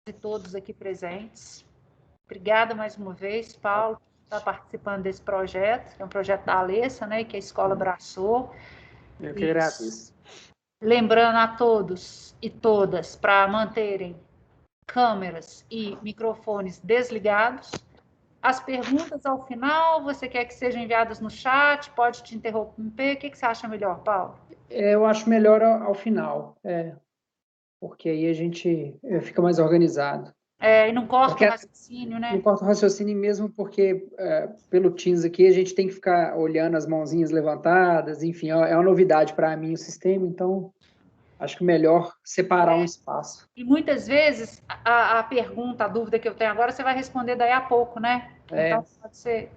e todos aqui presentes. Obrigada mais uma vez, Paulo, por estar participando desse projeto, que é um projeto da Alessa, né, que a escola abraçou. Eu que agradeço. Lembrando a todos e todas para manterem câmeras e microfones desligados. As perguntas ao final, você quer que sejam enviadas no chat? Pode te interromper? O que você acha melhor, Paulo? Eu acho melhor ao final, porque aí a gente fica mais organizado. E não corta o raciocínio, né? Não corta o raciocínio mesmo, porque pelo Teams aqui a gente tem que ficar olhando as mãozinhas levantadas, enfim, é uma novidade para mim o sistema, então acho que melhor separar um espaço. E muitas vezes a pergunta, a dúvida que eu tenho agora, você vai responder daí a pouco, né? Então pode ser.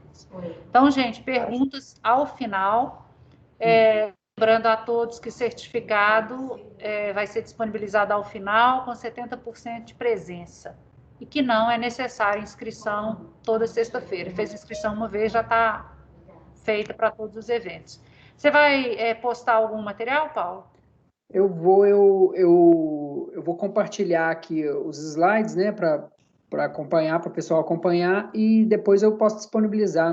Então, gente, perguntas ao final. Lembrando a todos que o certificado vai ser disponibilizado ao final com 70% de presença. E que não é necessária inscrição toda sexta-feira. Fez inscrição uma vez, já está feita para todos os eventos. Você vai postar algum material, Paulo? Eu vou compartilhar aqui os slides, né, para acompanhar, para o pessoal acompanhar, e depois eu posso disponibilizar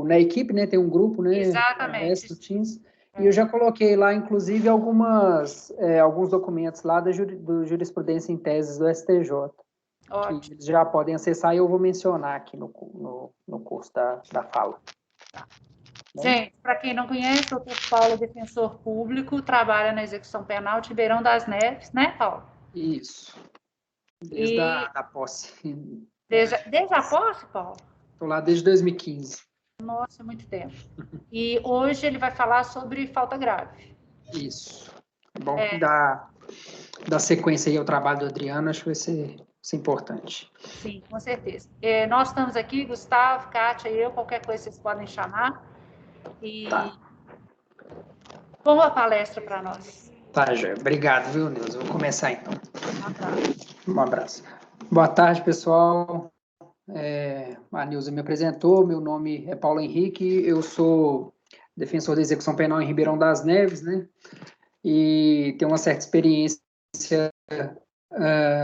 na equipe, né, tem um grupo, né? Exatamente. Do Teams, e eu já coloquei lá, inclusive, alguns documentos lá do Jurisprudência em Teses do STJ. Ótimo. Que eles já podem acessar e eu vou mencionar aqui no curso da fala. Tá. Gente, para quem não conhece, o doutor Paulo é defensor público, trabalha na execução penal de Ribeirão das Neves, né, Paulo? Isso. Desde a posse. Desde a posse, Paulo? Estou lá desde 2015. Nossa, muito tempo. E hoje ele vai falar sobre falta grave. Isso. Bom, dar sequência aí ao trabalho do Adriano, acho que vai ser importante. Sim, com certeza. Nós estamos aqui, Gustavo, Kátia e eu, qualquer coisa vocês podem chamar. E boa palestra para nós. Tá, Jé. Obrigado, viu, Nilza? Vou começar então. Um abraço. Um abraço. Boa tarde, pessoal. A Nilza me apresentou, meu nome é Paulo Henrique, eu sou defensor da execução penal em Ribeirão das Neves, né? E tenho uma certa experiência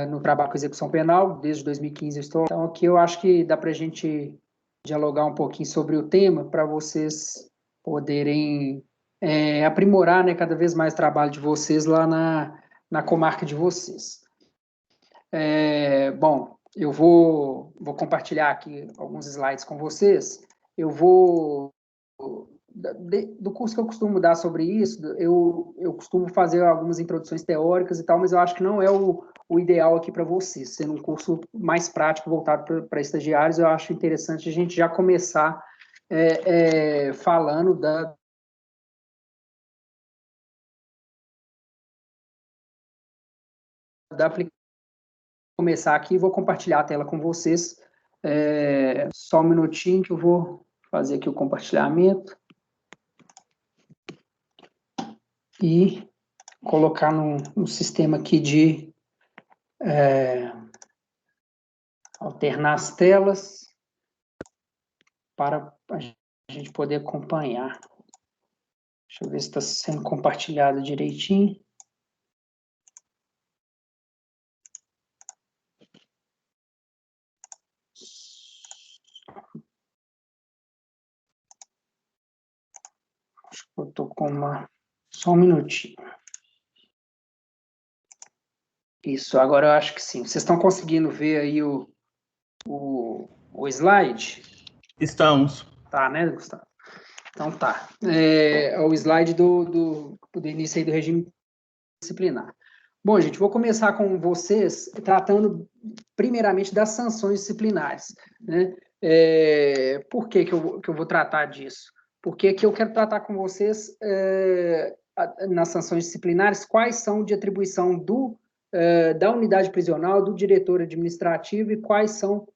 no trabalho com execução penal, desde 2015 eu estou. Então, aqui eu acho que dá para a gente dialogar um pouquinho sobre o tema, para vocês poderem aprimorar, né, cada vez mais o trabalho de vocês lá na comarca de vocês. Bom, eu vou compartilhar aqui alguns slides com vocês. Eu vou... Do curso que eu costumo dar sobre isso, eu costumo fazer algumas introduções teóricas e tal, mas eu acho que não é o ideal aqui para vocês. Sendo um curso mais prático, voltado para estagiários, eu acho interessante a gente já começar falando da aplicação. Começar aqui e vou compartilhar a tela com vocês. Só um minutinho que eu vou fazer aqui o compartilhamento. E colocar no sistema aqui de alternar as telas para a gente poder acompanhar. Deixa eu ver se está sendo compartilhado direitinho. Acho que eu estou com só um minutinho. Isso, agora eu acho que sim. Vocês estão conseguindo ver aí o slide? Estamos. Tá, né, Gustavo? Então tá. É o slide do início aí do regime disciplinar. Bom, gente, vou começar com vocês tratando primeiramente das sanções disciplinares, né? Por que eu vou tratar disso? Porque que eu quero tratar com vocês nas sanções disciplinares quais são de atribuição da unidade prisional, do diretor administrativo e quais são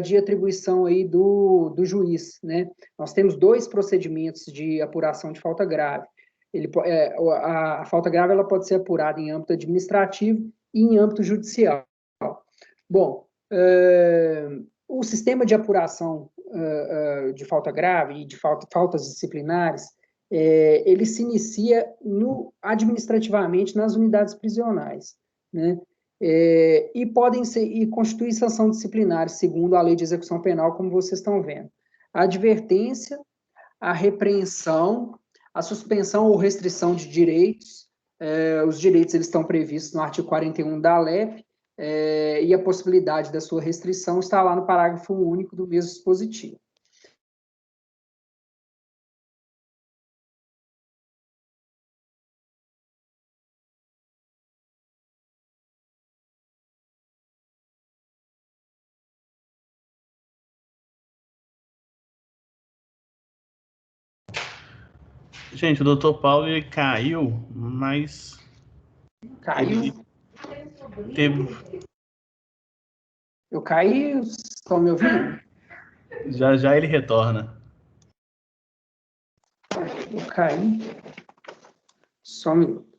de atribuição aí do juiz, né? Nós temos 2 procedimentos de apuração de falta grave. A falta grave ela pode ser apurada em âmbito administrativo e em âmbito judicial. Bom, o sistema de apuração de falta grave e de faltas disciplinares, ele se inicia administrativamente nas unidades prisionais, né? e podem ser, e constituir sanção disciplinar, segundo a Lei de Execução Penal, como vocês estão vendo. A advertência, a repreensão, a suspensão ou restrição de direitos, os direitos eles estão previstos no artigo 41 da LEP, e a possibilidade da sua restrição está lá no parágrafo único do mesmo dispositivo. Gente, o doutor Paulo ele caiu, mas Caiu? ele teve... Eu caí? Estão me ouvindo? Já já ele retorna. Eu caí. Só um minuto.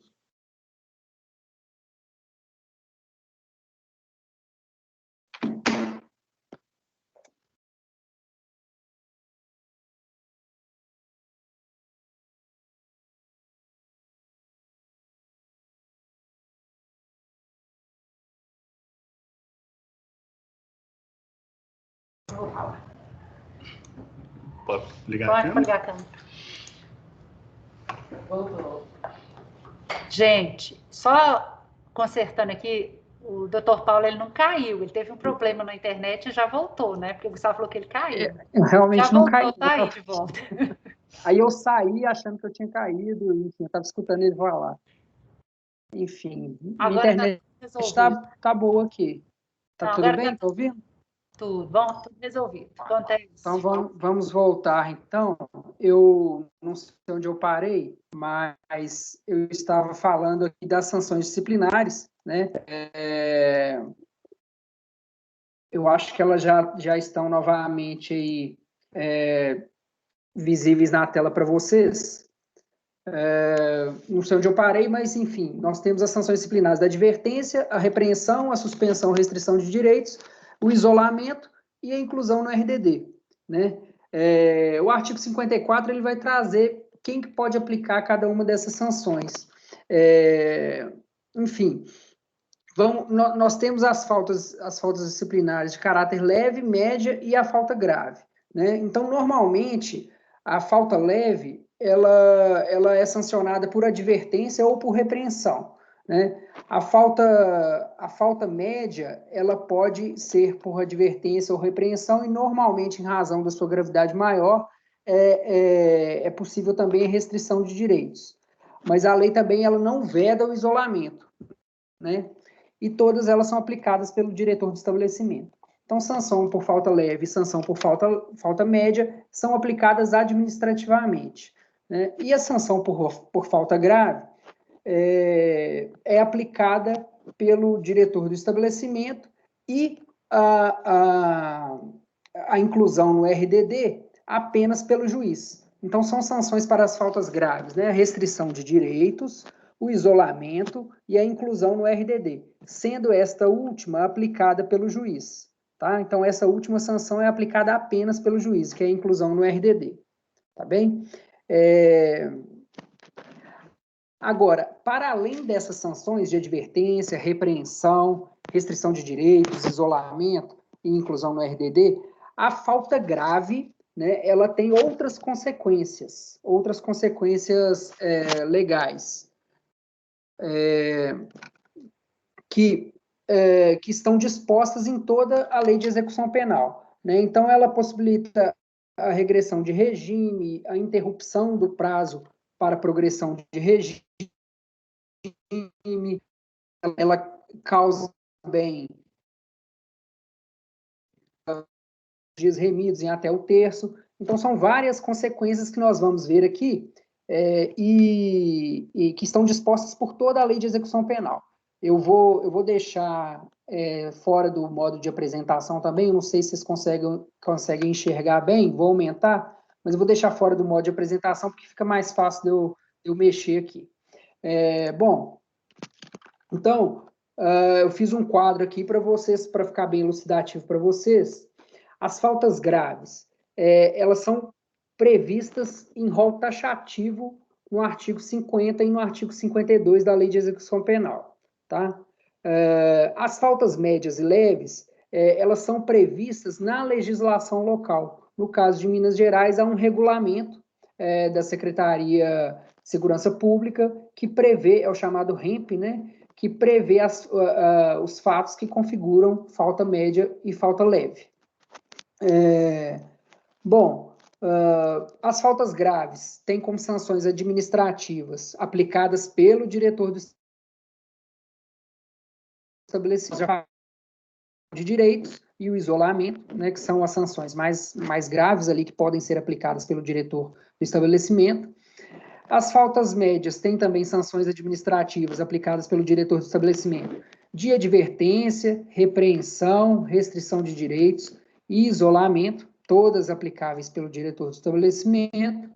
Pode ligar a câmera? Pode ligar a câmera. Voltou. Gente, só consertando aqui, o doutor Paulo ele não caiu, ele teve um problema na internet e já voltou, né? Porque o Gustavo falou que ele caiu. Eu realmente já não voltou, caí. tá aí de volta. Aí eu saí achando que eu tinha caído, enfim, eu estava escutando ele falar. Enfim, a internet está boa aqui. Tá tudo bem? Tá ouvindo? Tudo bom, tudo resolvido. Acontece. Então vamos voltar. Então, eu não sei onde eu parei, mas eu estava falando aqui das sanções disciplinares, né? Eu acho que elas já estão novamente aí, visíveis na tela para vocês. Não sei onde eu parei, mas enfim, nós temos as sanções disciplinares da advertência, a repreensão, a suspensão, restrição de direitos, o isolamento e a inclusão no RDD, né? O artigo 54 ele vai trazer quem que pode aplicar cada uma dessas sanções. Enfim, nós temos as faltas disciplinares de caráter leve, média e a falta grave, né? Então, normalmente, a falta leve ela é sancionada por advertência ou por repreensão, né? A falta média, ela pode ser por advertência ou repreensão e, normalmente, em razão da sua gravidade maior, é possível também a restrição de direitos. Mas a lei também ela não veda o isolamento, né? E todas elas são aplicadas pelo diretor de estabelecimento. Então, sanção por falta leve e sanção por falta média são aplicadas administrativamente, né? E a sanção por falta grave é aplicada pelo diretor do estabelecimento e a inclusão no RDD apenas pelo juiz. Então, são sanções para as faltas graves, né? A restrição de direitos, o isolamento e a inclusão no RDD, sendo esta última aplicada pelo juiz. Tá? Então, essa última sanção é aplicada apenas pelo juiz, que é a inclusão no RDD. Tá bem? Agora, para além dessas sanções de advertência, repreensão, restrição de direitos, isolamento e inclusão no RDD, a falta grave, né, ela tem outras consequências legais, que estão dispostas em toda a Lei de Execução Penal, né? Então, ela possibilita a regressão de regime, a interrupção do prazo para progressão de regime, ela causa bem dias remidos em até o terço. Então, são várias consequências que nós vamos ver aqui e que estão dispostas por toda a Lei de Execução Penal. Eu vou deixar fora do modo de apresentação também, eu não sei se vocês conseguem enxergar bem, vou aumentar, mas eu vou deixar fora do modo de apresentação porque fica mais fácil de eu mexer aqui. Bom, então, eu fiz um quadro aqui para vocês, para ficar bem elucidativo para vocês. As faltas graves, elas são previstas em rol taxativo no artigo 50 e no artigo 52 da Lei de Execução Penal, tá? As faltas médias e leves, elas são previstas na legislação local. No caso de Minas Gerais, há um regulamento da Secretaria de Segurança Pública que prevê, é o chamado REMP, né, que prevê os fatos que configuram falta média e falta leve. As faltas graves têm como sanções administrativas aplicadas pelo diretor do estabelecimento de direitos e o isolamento, né, que são as sanções mais graves ali que podem ser aplicadas pelo diretor do estabelecimento. As faltas médias têm também sanções administrativas aplicadas pelo diretor do estabelecimento de advertência, repreensão, restrição de direitos e isolamento, todas aplicáveis pelo diretor do estabelecimento.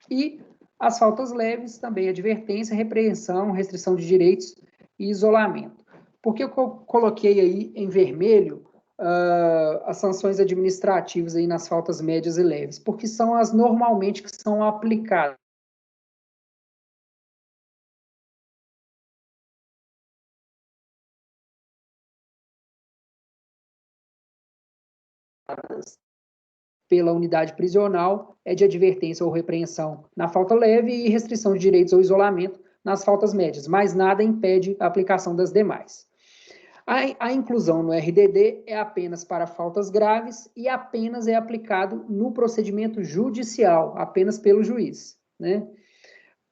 E as faltas leves, também advertência, repreensão, restrição de direitos e isolamento. Por que eu coloquei aí em vermelho as sanções administrativas aí nas faltas médias e leves? Porque são as normalmente que são aplicadas. Pela unidade prisional é de advertência ou repreensão na falta leve e restrição de direitos ou isolamento nas faltas médias, mas nada impede a aplicação das demais. A inclusão no RDD é apenas para faltas graves e apenas é aplicado no procedimento judicial, apenas pelo juiz, né?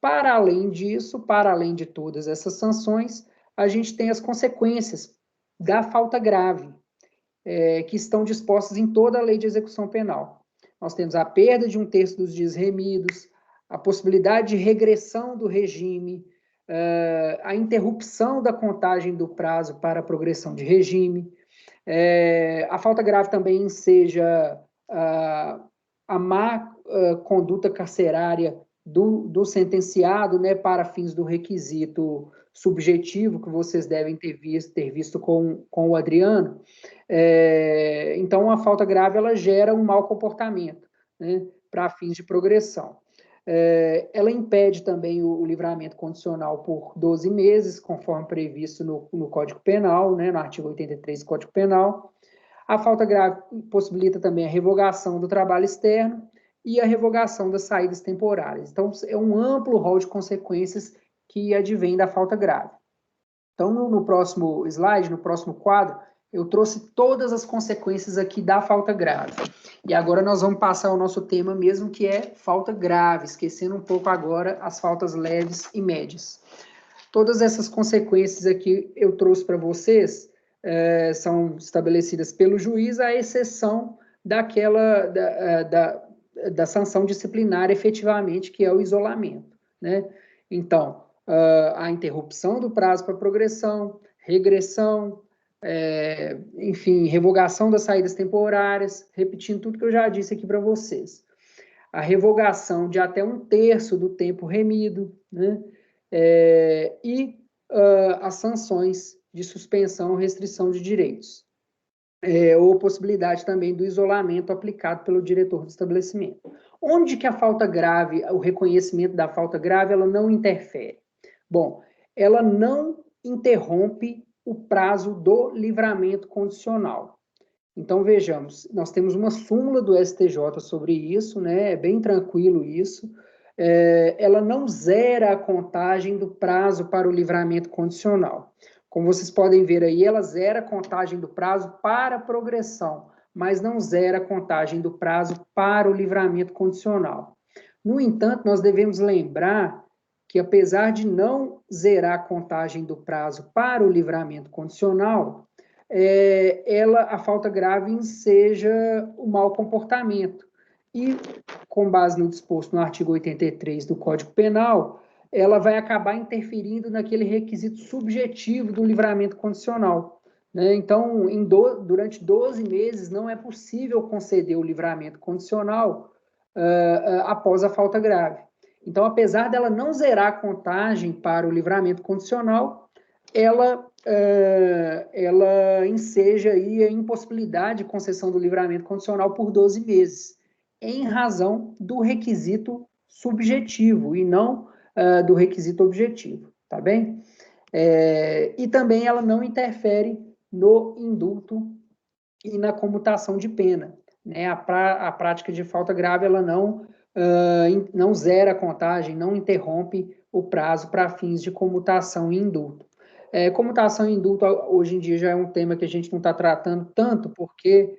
Para além disso, para além de todas essas sanções, a gente tem as consequências da falta grave, que estão dispostas em toda a lei de execução penal. Nós temos a perda de 1/3 dos dias remidos, a possibilidade de regressão do regime, a interrupção da contagem do prazo para a progressão de regime. A falta grave também seja a má conduta carcerária do sentenciado, né, para fins do requisito subjetivo que vocês devem ter visto com o Adriano. Então, a falta grave ela gera um mau comportamento, né, para fins de progressão. Ela impede também o livramento condicional por 12 meses, conforme previsto no Código Penal, né, no artigo 83 do Código Penal. A falta grave possibilita também a revogação do trabalho externo e a revogação das saídas temporárias. Então, é um amplo rol de consequências que advém da falta grave. Então, no próximo slide, no próximo quadro, eu trouxe todas as consequências aqui da falta grave. E agora nós vamos passar ao nosso tema mesmo, que é falta grave, esquecendo um pouco agora as faltas leves e médias. Todas essas consequências aqui eu trouxe para vocês, são estabelecidas pelo juiz, à exceção daquela da sanção disciplinar efetivamente, que é o isolamento, né? Então, a interrupção do prazo para progressão, regressão, enfim, revogação das saídas temporárias, repetindo tudo que eu já disse aqui para vocês. A revogação de até 1/3 do tempo remido, né? E as sanções de suspensão ou restrição de direitos. Ou possibilidade também do isolamento aplicado pelo diretor do estabelecimento. Onde que a falta grave, o reconhecimento da falta grave, ela não interfere? Bom, ela não interrompe o prazo do livramento condicional. Então, vejamos, nós temos uma súmula do STJ sobre isso, né? É bem tranquilo isso. Ela não zera a contagem do prazo para o livramento condicional. Como vocês podem ver aí, ela zera a contagem do prazo para a progressão, mas não zera a contagem do prazo para o livramento condicional. No entanto, nós devemos lembrar que, apesar de não zerar a contagem do prazo para o livramento condicional, a falta grave enseja o mau comportamento. E, com base no disposto no artigo 83 do Código Penal, ela vai acabar interferindo naquele requisito subjetivo do livramento condicional, né? Então, durante 12 meses, não é possível conceder o livramento condicional após a falta grave. Então, apesar dela não zerar a contagem para o livramento condicional, ela enseja aí a impossibilidade de concessão do livramento condicional por 12 meses, em razão do requisito subjetivo e não do requisito objetivo, tá bem? E também ela não interfere no indulto e na comutação de pena, né? A prática de falta grave, ela não zera a contagem, não interrompe o prazo para fins de comutação e indulto. Comutação e indulto, hoje em dia, já é um tema que a gente não está tratando tanto, porque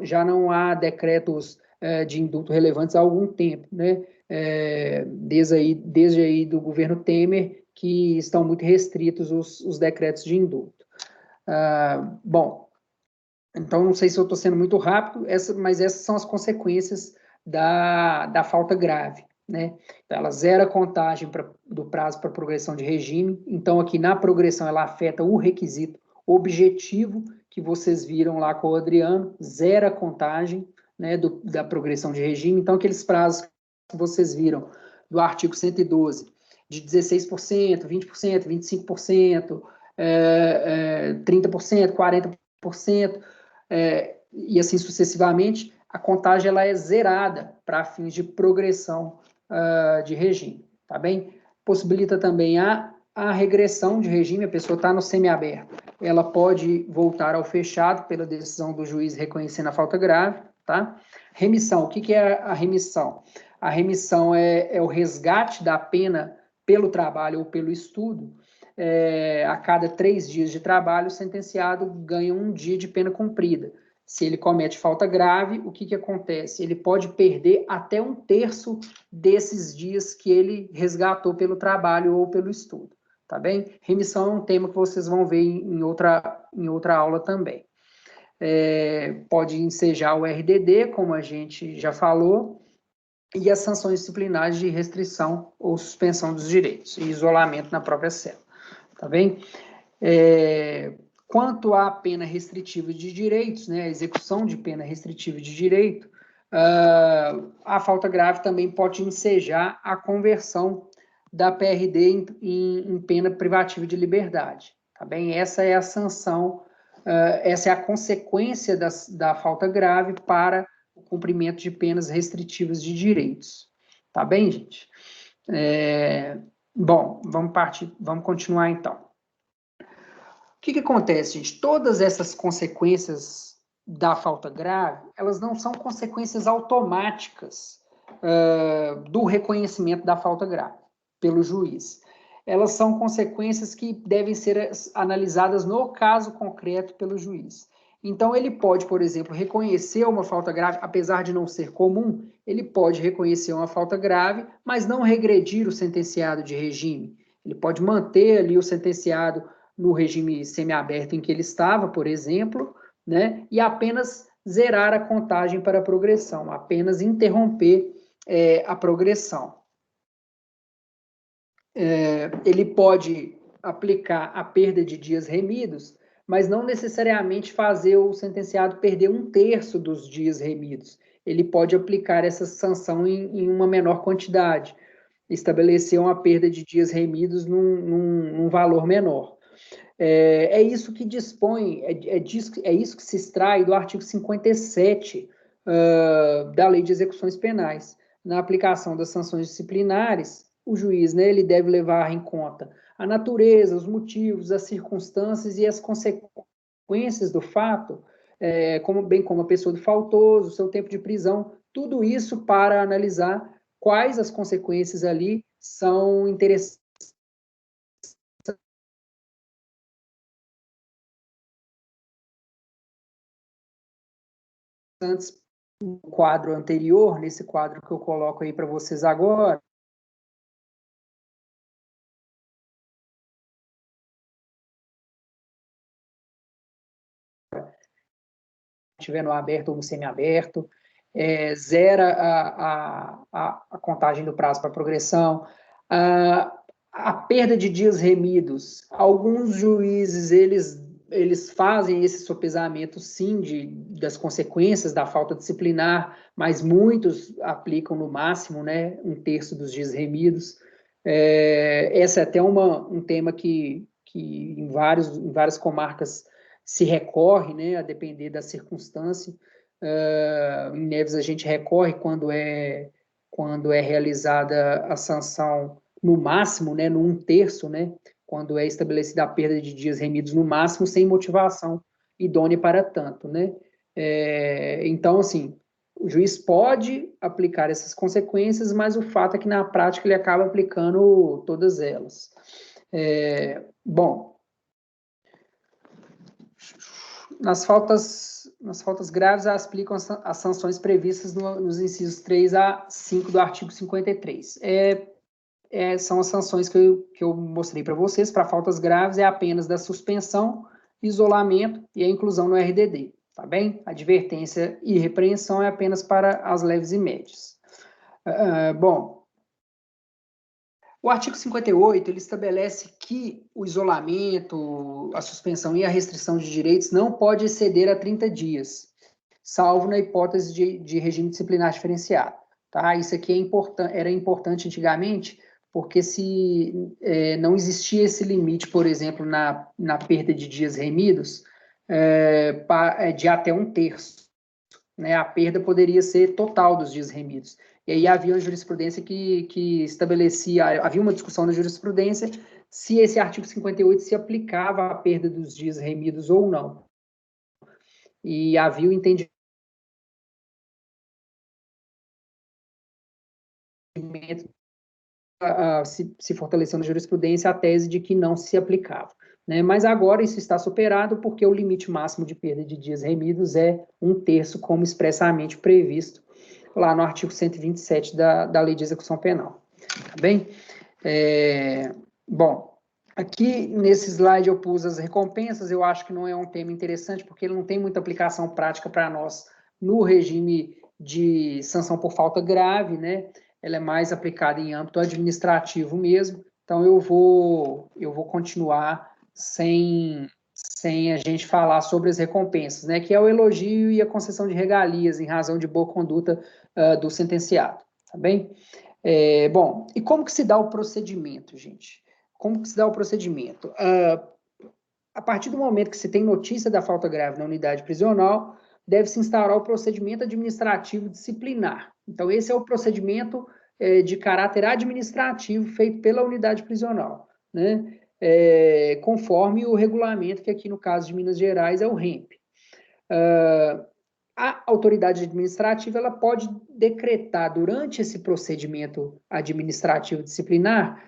já não há decretos de indulto relevantes há algum tempo, né? Desde aí do governo Temer, que estão muito restritos os decretos de indulto. Bom, então não sei se eu estou sendo muito rápido, mas essas são as consequências da falta grave, né? Então, ela zera a contagem do prazo para progressão de regime, então aqui na progressão ela afeta o requisito objetivo que vocês viram lá com o Adriano, zera a contagem, né, da progressão de regime, então aqueles prazos que vocês viram do artigo 112, de 16%, 20%, 25%, 30%, 40%, e assim sucessivamente, a contagem ela é zerada para fins de progressão de regime, tá bem? Possibilita também a regressão de regime, a pessoa está no semiaberto, ela pode voltar ao fechado pela decisão do juiz reconhecendo a falta grave, tá? Remissão, o que é a remissão? A remissão é o resgate da pena pelo trabalho ou pelo estudo. A cada 3 dias de trabalho, o sentenciado ganha 1 dia de pena cumprida. Se ele comete falta grave, o que acontece? Ele pode perder até 1/3 desses dias que ele resgatou pelo trabalho ou pelo estudo, tá bem? Remissão é um tema que vocês vão ver em outra aula também. Pode ensejar o RDD, como a gente já falou, e as sanções disciplinares de restrição ou suspensão dos direitos e isolamento na própria cela, tá bem? Quanto à pena restritiva de direitos, né, a execução de pena restritiva de direito, a falta grave também pode ensejar a conversão da PRD em pena privativa de liberdade, tá bem? Essa é a sanção, essa é a consequência da falta grave para o cumprimento de penas restritivas de direitos, tá bem, gente? Bom, vamos continuar então. O que acontece, gente? Todas essas consequências da falta grave, elas não são consequências automáticas do reconhecimento da falta grave pelo juiz. Elas são consequências que devem ser analisadas no caso concreto pelo juiz. Então, ele pode, por exemplo, reconhecer uma falta grave, apesar de não ser comum, ele pode reconhecer uma falta grave, mas não regredir o sentenciado de regime. Ele pode manter ali o sentenciado no regime semiaberto em que ele estava, por exemplo, né, e apenas zerar a contagem para a progressão, apenas interromper a progressão. Ele pode aplicar a perda de dias remidos, mas não necessariamente fazer o sentenciado perder 1/3 dos dias remidos. Ele pode aplicar essa sanção em uma menor quantidade, estabelecer uma perda de dias remidos num valor menor. É isso que dispõe, é isso que se extrai do artigo 57 da Lei de Execuções Penais. Na aplicação das sanções disciplinares, o juiz, né, ele deve levar em conta a natureza, os motivos, as circunstâncias e as consequências do fato, bem como a pessoa do faltoso, o seu tempo de prisão, tudo isso para analisar quais as consequências ali são interessantes no quadro anterior, nesse quadro que eu coloco aí para vocês agora. Estiver no aberto ou no semiaberto, zera a contagem do prazo para progressão, a perda de dias remidos. Alguns juízes, eles fazem esse sopesamento, sim, das consequências da falta disciplinar, mas muitos aplicam no máximo, né, 1/3 dos dias remidos. Esse é até um tema que em várias comarcas se recorre, né, a depender da circunstância. Em Neves a gente recorre quando é realizada a sanção no máximo, né, no 1/3, né, quando é estabelecida a perda de dias remidos no máximo, sem motivação idônea para tanto, né? Então, assim, o juiz pode aplicar essas consequências, mas o fato é que, na prática, ele acaba aplicando todas elas. Bom, nas faltas graves, aplicam as sanções previstas nos incisos 3 a 5 do artigo 53. São as sanções que eu mostrei para vocês. Para faltas graves, é apenas da suspensão, isolamento e a inclusão no RDD, tá bem? Advertência e repreensão é apenas para as leves e médias. Bom, o artigo 58, ele estabelece que o isolamento, a suspensão e a restrição de direitos não pode exceder a 30 dias, salvo na hipótese de regime disciplinar diferenciado. Tá? Isso aqui era importante antigamente, porque se não existia esse limite, por exemplo, na perda de dias remidos, de até 1/3. Né? A perda poderia ser total dos dias remidos. E aí havia uma jurisprudência que estabelecia, havia uma discussão na jurisprudência se esse artigo 58 se aplicava à perda dos dias remidos ou não. E havia o entendimento se fortaleceu na jurisprudência a tese de que não se aplicava. Né? Mas agora isso está superado porque o limite máximo de perda de dias remidos é 1/3, como expressamente previsto lá no artigo 127 da Lei de Execução Penal. Tá bem? Bom, aqui nesse slide eu pus as recompensas. Eu acho que não é um tema interessante porque ele não tem muita aplicação prática para nós no regime de sanção por falta grave, né? Ela é mais aplicada em âmbito administrativo mesmo. Então eu vou continuar sem a gente falar sobre as recompensas, né? Que é o elogio e a concessão de regalias em razão de boa conduta do sentenciado, tá bem? Bom, e como que se dá o procedimento, gente? Como que se dá o procedimento? A partir do momento que se tem notícia da falta grave na unidade prisional, deve-se instaurar o procedimento administrativo disciplinar. Então, esse é o procedimento de caráter administrativo feito pela unidade prisional, né? Conforme o regulamento, que aqui no caso de Minas Gerais é o REMP. A autoridade administrativa ela pode decretar, durante esse procedimento administrativo disciplinar,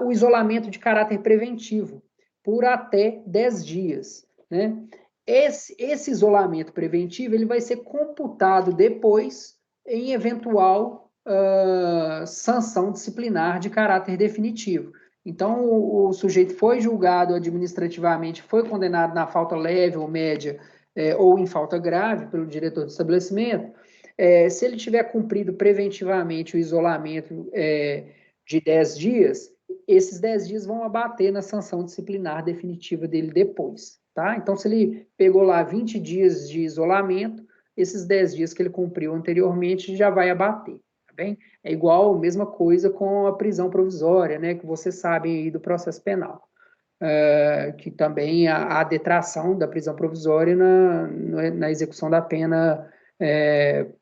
o isolamento de caráter preventivo, por até 10 dias. Né? Esse isolamento preventivo ele vai ser computado depois em eventual sanção disciplinar de caráter definitivo. Então, o sujeito foi julgado administrativamente, foi condenado na falta leve ou média, ou em falta grave pelo diretor do estabelecimento, se ele tiver cumprido preventivamente o isolamento de 10 dias, esses 10 dias vão abater na sanção disciplinar definitiva dele depois, tá? Então, se ele pegou lá 20 dias de isolamento, esses 10 dias que ele cumpriu anteriormente já vai abater, tá bem? É igual, a mesma coisa com a prisão provisória, né, que vocês sabem aí do processo penal. Que também há detração da prisão provisória na execução da pena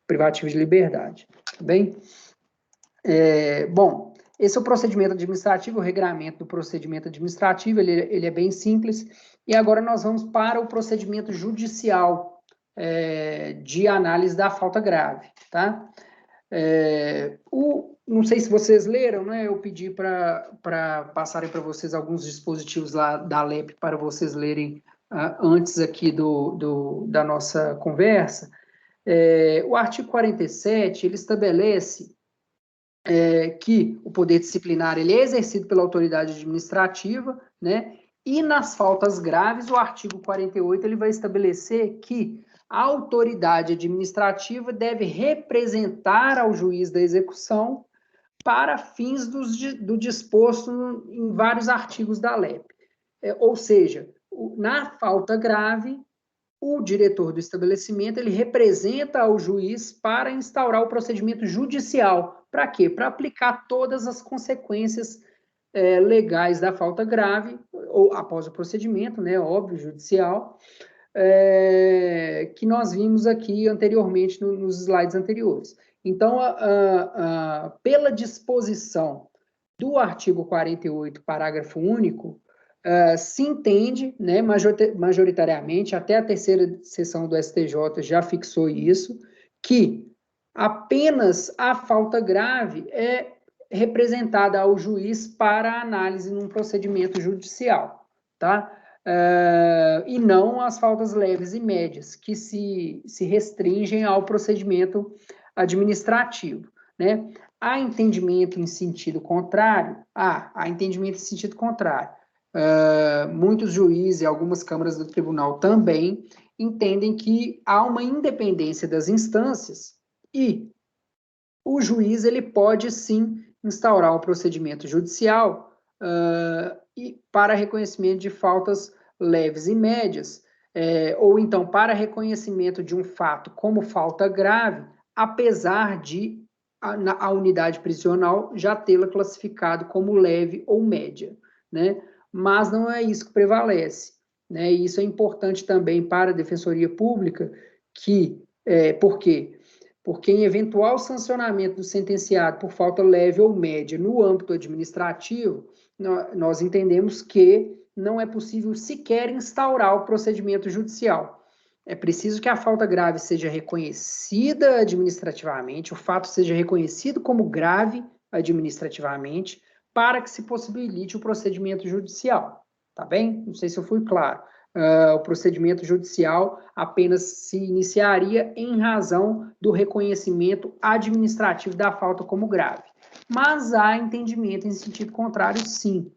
privativa de liberdade. Tá bem? Bom, esse é o procedimento administrativo, o regramento do procedimento administrativo, ele é bem simples, e agora nós vamos para o procedimento judicial de análise da falta grave, tá? Não sei se vocês leram, né? Eu pedi para passarem para vocês alguns dispositivos lá da LEP para vocês lerem antes aqui da nossa conversa. O artigo 47, ele estabelece que o poder disciplinar ele é exercido pela autoridade administrativa, né? E nas faltas graves, o artigo 48 ele vai estabelecer que a autoridade administrativa deve representar ao juiz da execução para fins do disposto em vários artigos da LEP. Ou seja, na falta grave, o diretor do estabelecimento ele representa ao juiz para instaurar o procedimento judicial. Para quê? Para aplicar todas as consequências legais da falta grave, ou após o procedimento, né, óbvio, judicial, que nós vimos aqui anteriormente nos slides anteriores. Então, pela disposição do artigo 48, parágrafo único, se entende, né, majoritariamente, até a terceira sessão do STJ já fixou isso, que apenas a falta grave é representada ao juiz para análise num procedimento judicial, tá? E não as faltas leves e médias, que se restringem ao procedimento administrativo, né? Há entendimento em sentido contrário? Há entendimento em sentido contrário. Muitos juízes e algumas câmaras do tribunal também entendem que há uma independência das instâncias e o juiz ele pode sim instaurar um procedimento judicial e para reconhecimento de faltas leves e médias, ou então para reconhecimento de um fato como falta grave, apesar de a unidade prisional já tê-la classificado como leve ou média, né? Mas não é isso que prevalece, né? E isso é importante também para a Defensoria Pública, por quê? Porque em eventual sancionamento do sentenciado por falta leve ou média no âmbito administrativo, nós entendemos que não é possível sequer instaurar o procedimento judicial. É preciso que a falta grave seja reconhecida administrativamente, o fato seja reconhecido como grave administrativamente, para que se possibilite o procedimento judicial. Tá bem? Não sei se eu fui claro. O procedimento judicial apenas se iniciaria em razão do reconhecimento administrativo da falta como grave. Mas há entendimento em sentido contrário, sim,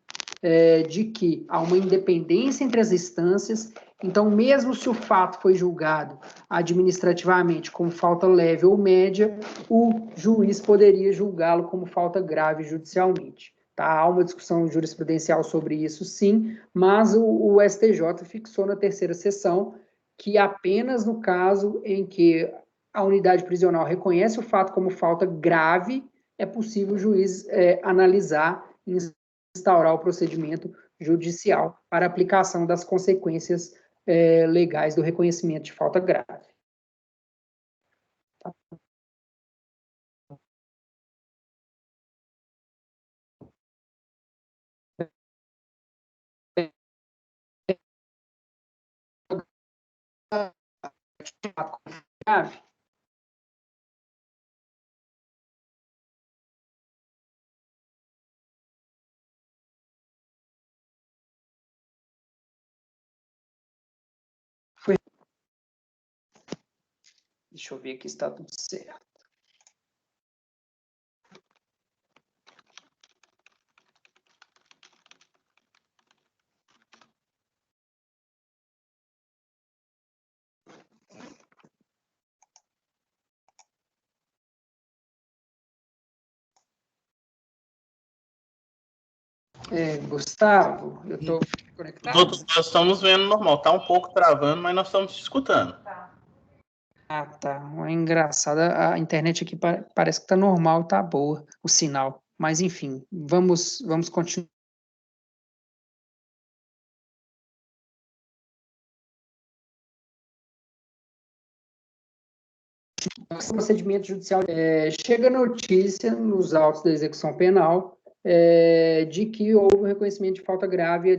de que há uma independência entre as instâncias, então, mesmo se o fato foi julgado administrativamente como falta leve ou média, o juiz poderia julgá-lo como falta grave judicialmente. Tá? Há uma discussão jurisprudencial sobre isso, sim, mas o STJ fixou na terceira sessão que apenas no caso em que a unidade prisional reconhece o fato como falta grave, é possível o juiz analisar e instaurar o procedimento judicial para aplicação das consequências legais do reconhecimento de falta grave. Grave. Deixa eu ver aqui se está tudo certo. Gustavo, eu estou conectado? Doutor, nós estamos vendo normal. Tá um pouco travando, mas nós estamos te escutando. Ah, tá. É engraçado. A internet aqui parece que está normal, tá boa, o sinal. Mas, enfim, vamos continuar. O procedimento judicial chega notícia nos autos da execução penal de que houve um reconhecimento de falta grave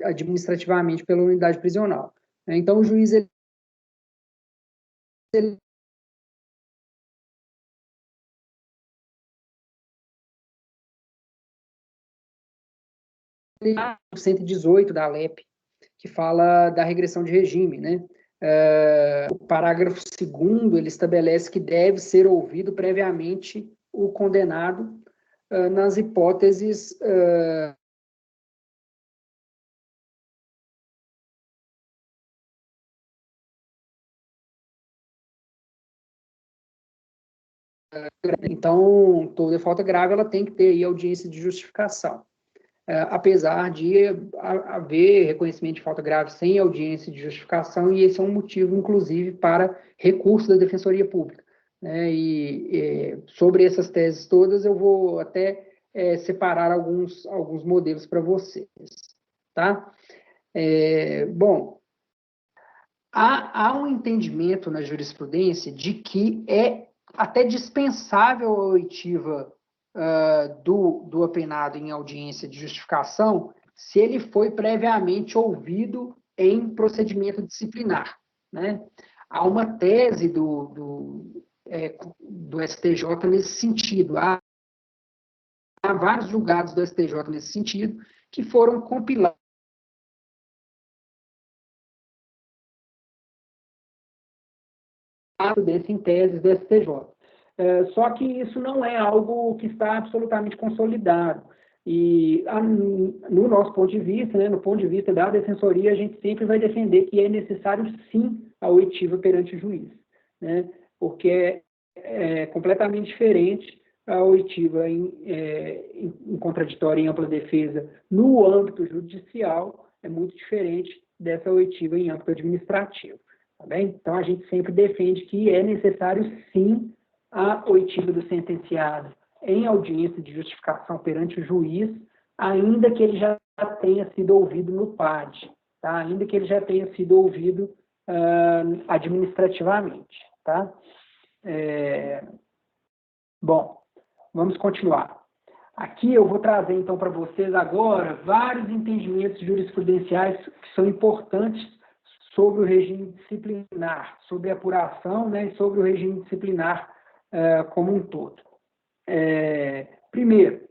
administrativamente pela unidade prisional. Então, o juiz ele o 118 da LEP, que fala da regressão de regime, né? O parágrafo 2º, ele estabelece que deve ser ouvido previamente o condenado nas hipóteses então, toda falta grave ela tem que ter aí audiência de justificação. Apesar de haver reconhecimento de falta grave sem audiência de justificação, e esse é um motivo, inclusive, para recurso da Defensoria Pública. Sobre essas teses todas, eu vou até separar alguns modelos para vocês. Tá? Bom, há um entendimento na jurisprudência de que é até dispensável a oitiva do apenado em audiência de justificação se ele foi previamente ouvido em procedimento disciplinar, né? Há uma tese do STJ nesse sentido. Há vários julgados do STJ nesse sentido que foram compilados desse em teses do STJ. Só que isso não é algo que está absolutamente consolidado. E, no nosso ponto de vista, né, no ponto de vista da defensoria, a gente sempre vai defender que é necessário, sim, a oitiva perante o juiz, né, porque é completamente diferente a oitiva em contraditório e ampla defesa no âmbito judicial, é muito diferente dessa oitiva em âmbito administrativo. Tá bem? Então, a gente sempre defende que é necessário, sim, a oitiva do sentenciado em audiência de justificação perante o juiz, ainda que ele já tenha sido ouvido no PAD, tá? Ainda que ele já tenha sido ouvido administrativamente. Tá? Bom, vamos continuar. Aqui eu vou trazer, então, para vocês agora vários entendimentos jurisprudenciais que são importantes sobre o regime disciplinar, sobre a apuração, né, e sobre o regime disciplinar como um todo. Primeiro,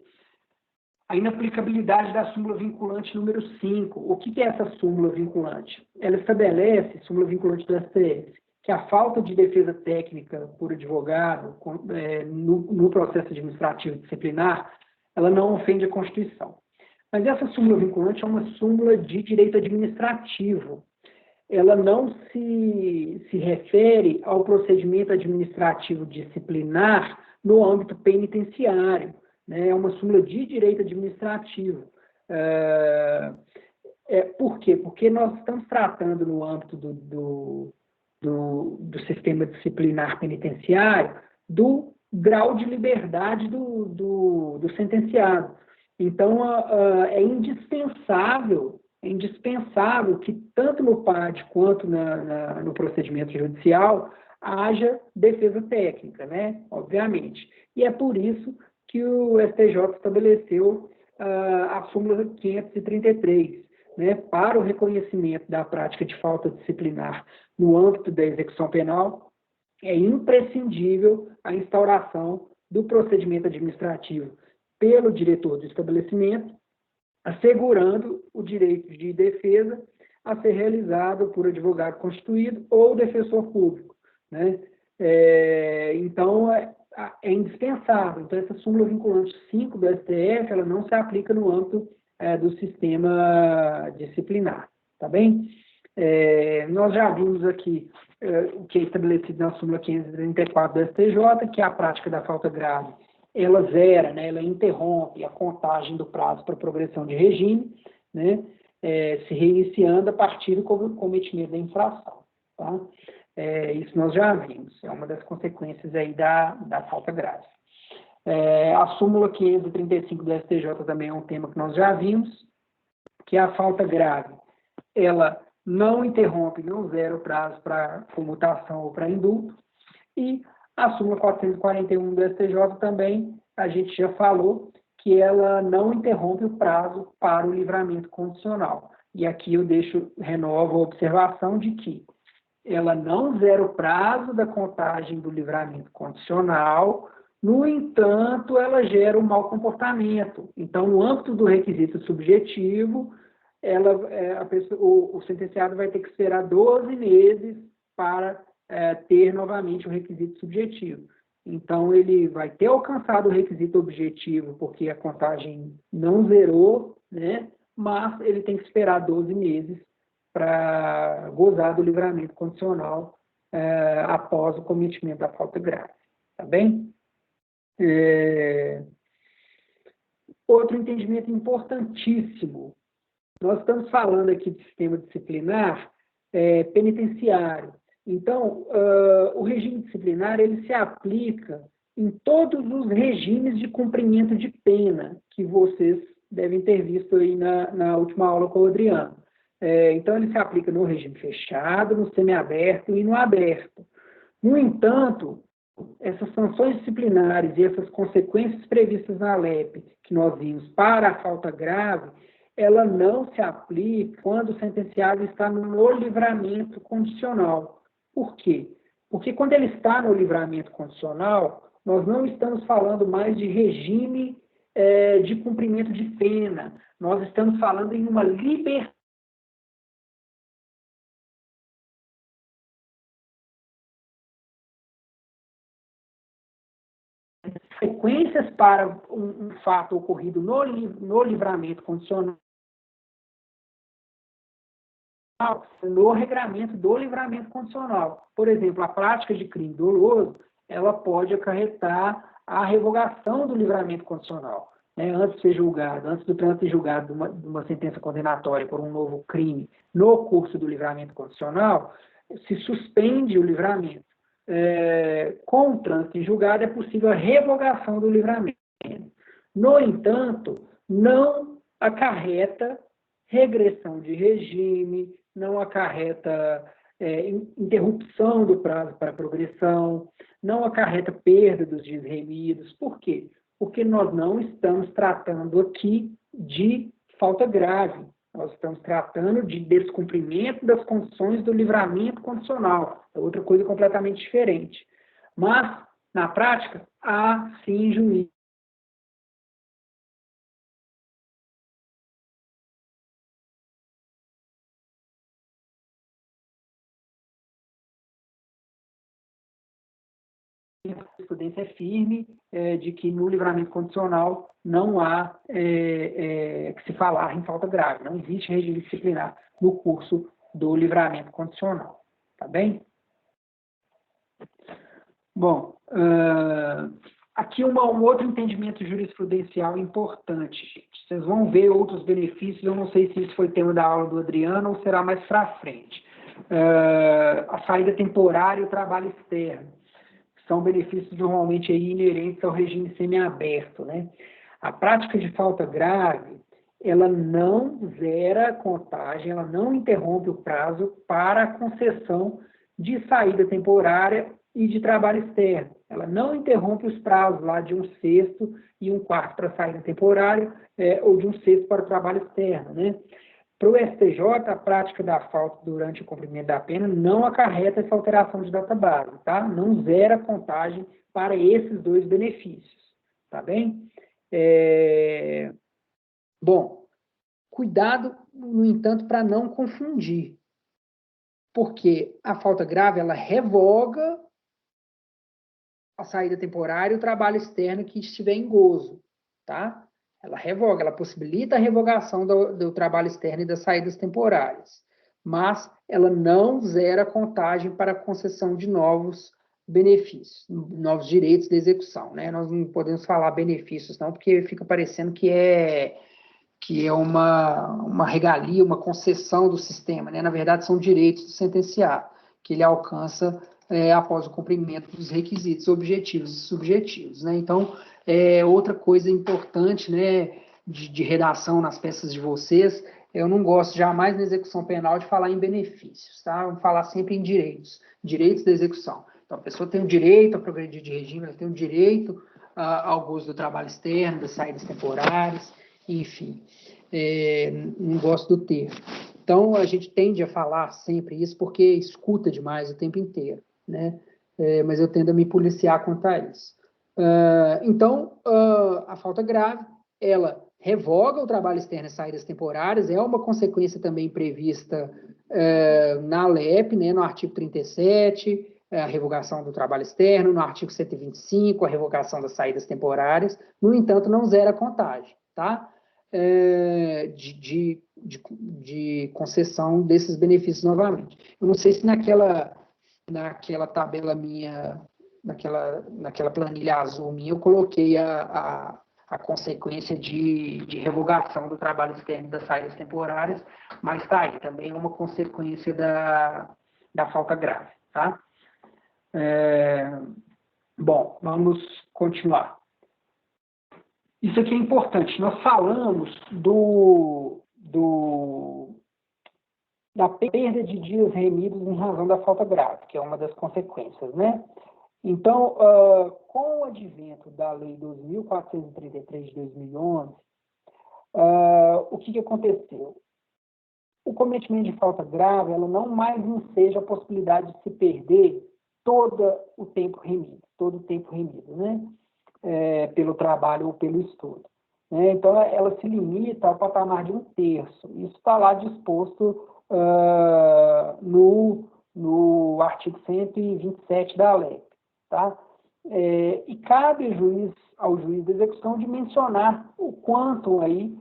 a inaplicabilidade da súmula vinculante número 5. O que é essa súmula vinculante? Ela estabelece, súmula vinculante do STF, que a falta de defesa técnica por advogado no processo administrativo disciplinar, ela não ofende a Constituição. Mas essa súmula vinculante é uma súmula de direito administrativo. Ela não se refere ao procedimento administrativo disciplinar no âmbito penitenciário, né? É uma súmula de direito administrativo. Por quê? Porque nós estamos tratando no âmbito do sistema disciplinar penitenciário do grau de liberdade do sentenciado. Então, é indispensável que, tanto no PAD quanto no procedimento judicial, haja defesa técnica, né? Obviamente. E é por isso que o STJ estabeleceu a súmula 533, né? Para o reconhecimento da prática de falta disciplinar no âmbito da execução penal, é imprescindível a instauração do procedimento administrativo pelo diretor do estabelecimento, assegurando o direito de defesa a ser realizado por advogado constituído ou defensor público, né? Então, é indispensável. Então, essa súmula vinculante 5 do STF, ela não se aplica no âmbito do sistema disciplinar, tá bem? Nós já vimos aqui o que é estabelecido na súmula 534 do STJ, que é a prática da falta grave, ela zera, né, ela interrompe a contagem do prazo para progressão de regime, né, se reiniciando a partir do cometimento da infração. Tá? Isso nós já vimos, é uma das consequências aí da falta grave. A súmula 535 do STJ também é um tema que nós já vimos, que é a falta grave. Ela não interrompe, não zera o prazo para comutação ou para indulto, e a súmula 441 do STJ também, a gente já falou que ela não interrompe o prazo para o livramento condicional. E aqui eu renovo a observação de que ela não zera o prazo da contagem do livramento condicional, no entanto, ela gera um mau comportamento. Então, no âmbito do requisito subjetivo, o sentenciado vai ter que esperar 12 meses para ter novamente o requisito subjetivo. Então, ele vai ter alcançado o requisito objetivo, porque a contagem não zerou, né? Mas ele tem que esperar 12 meses para gozar do livramento condicional após o cometimento da falta grave. Tá bem? Outro entendimento importantíssimo. Nós estamos falando aqui de sistema disciplinar penitenciário. Então, o regime disciplinar ele se aplica em todos os regimes de cumprimento de pena que vocês devem ter visto aí na última aula com o Adriano. Então, ele se aplica no regime fechado, no semiaberto e no aberto. No entanto, essas sanções disciplinares e essas consequências previstas na LEP que nós vimos para a falta grave, ela não se aplica quando o sentenciado está no livramento condicional. Por quê? Porque quando ele está no livramento condicional, nós não estamos falando mais de regime de cumprimento de pena, nós estamos falando em uma libertação. Consequências para um fato ocorrido no livramento condicional, no regramento do livramento condicional. Por exemplo, a prática de crime doloso, ela pode acarretar a revogação do livramento condicional. Antes de ser julgado, antes do trânsito julgado de uma sentença condenatória por um novo crime no curso do livramento condicional, se suspende o livramento. Com o trânsito em julgado é possível a revogação do livramento. No entanto, não acarreta regressão de regime, não acarreta interrupção do prazo para progressão, não acarreta perda dos dias remidos. Por quê? Porque nós não estamos tratando aqui de falta grave. Nós estamos tratando de descumprimento das condições do livramento condicional. É outra coisa completamente diferente. Mas, na prática, há sim juízo. A jurisprudência é firme de que no livramento condicional não há que se falar em falta grave. Não existe regime disciplinar no curso do livramento condicional. Tá bem? Bom, aqui um outro entendimento jurisprudencial importante, gente. Vocês vão ver outros benefícios, eu não sei se isso foi tema da aula do Adriano ou será mais para frente. A saída temporária e o trabalho externo são benefícios normalmente aí inerentes ao regime semiaberto, né? A prática de falta grave, ela não zera a contagem, ela não interrompe o prazo para a concessão de saída temporária e de trabalho externo. Ela não interrompe os prazos lá de 1/6 e 1/4 para saída temporária ou de 1/6 para o trabalho externo, né? Para o STJ, a prática da falta durante o cumprimento da pena não acarreta essa alteração de database, tá? Não zera a contagem para esses dois benefícios, tá bem? Bom, cuidado, no entanto, para não confundir, porque a falta grave, ela revoga a saída temporária e o trabalho externo que estiver em gozo, tá? Ela revoga, ela possibilita a revogação do trabalho externo e das saídas temporárias, mas ela não zera a contagem para a concessão de novos benefícios, novos direitos de execução, né? Nós não podemos falar benefícios, não, porque fica parecendo que é uma regalia, uma concessão do sistema, né? Na verdade, são direitos do sentenciado, que ele alcança após o cumprimento dos requisitos objetivos e subjetivos, né? Então, outra coisa importante, né, de redação nas peças de vocês, eu não gosto jamais na execução penal de falar em benefícios, tá? Vamos falar sempre em direitos da execução. Então, a pessoa tem o direito a progredir de regime, ela tem o direito ao gozo do trabalho externo, das saídas temporárias, enfim, não gosto do termo. Então, a gente tende a falar sempre isso porque escuta demais o tempo inteiro, né? Mas eu tendo a me policiar quanto a isso. Então, a falta grave, ela revoga o trabalho externo e saídas temporárias, é uma consequência também prevista na LEP, né, no artigo 37, a revogação do trabalho externo, no artigo 125, a revogação das saídas temporárias, no entanto, não zera a contagem, tá? De concessão desses benefícios novamente. Eu não sei se naquela tabela minha, naquela planilha azul minha, eu coloquei a consequência de revogação do trabalho externo das saídas temporárias, mas está aí, também é uma consequência da falta grave, tá? Bom, vamos continuar. Isso aqui é importante. Nós falamos da perda de dias remidos em razão da falta grave, que é uma das consequências, né? Então, com o advento da Lei 2.433 de 2011, o que aconteceu? O cometimento de falta grave, ela não mais enseja a possibilidade de se perder todo o tempo remido, né? Pelo trabalho ou pelo estudo. Né? Então, ela se limita ao patamar de 1/3. Isso está lá disposto no artigo 127 da LEP. Tá? E cabe ao juiz da execução de mencionar o quanto aí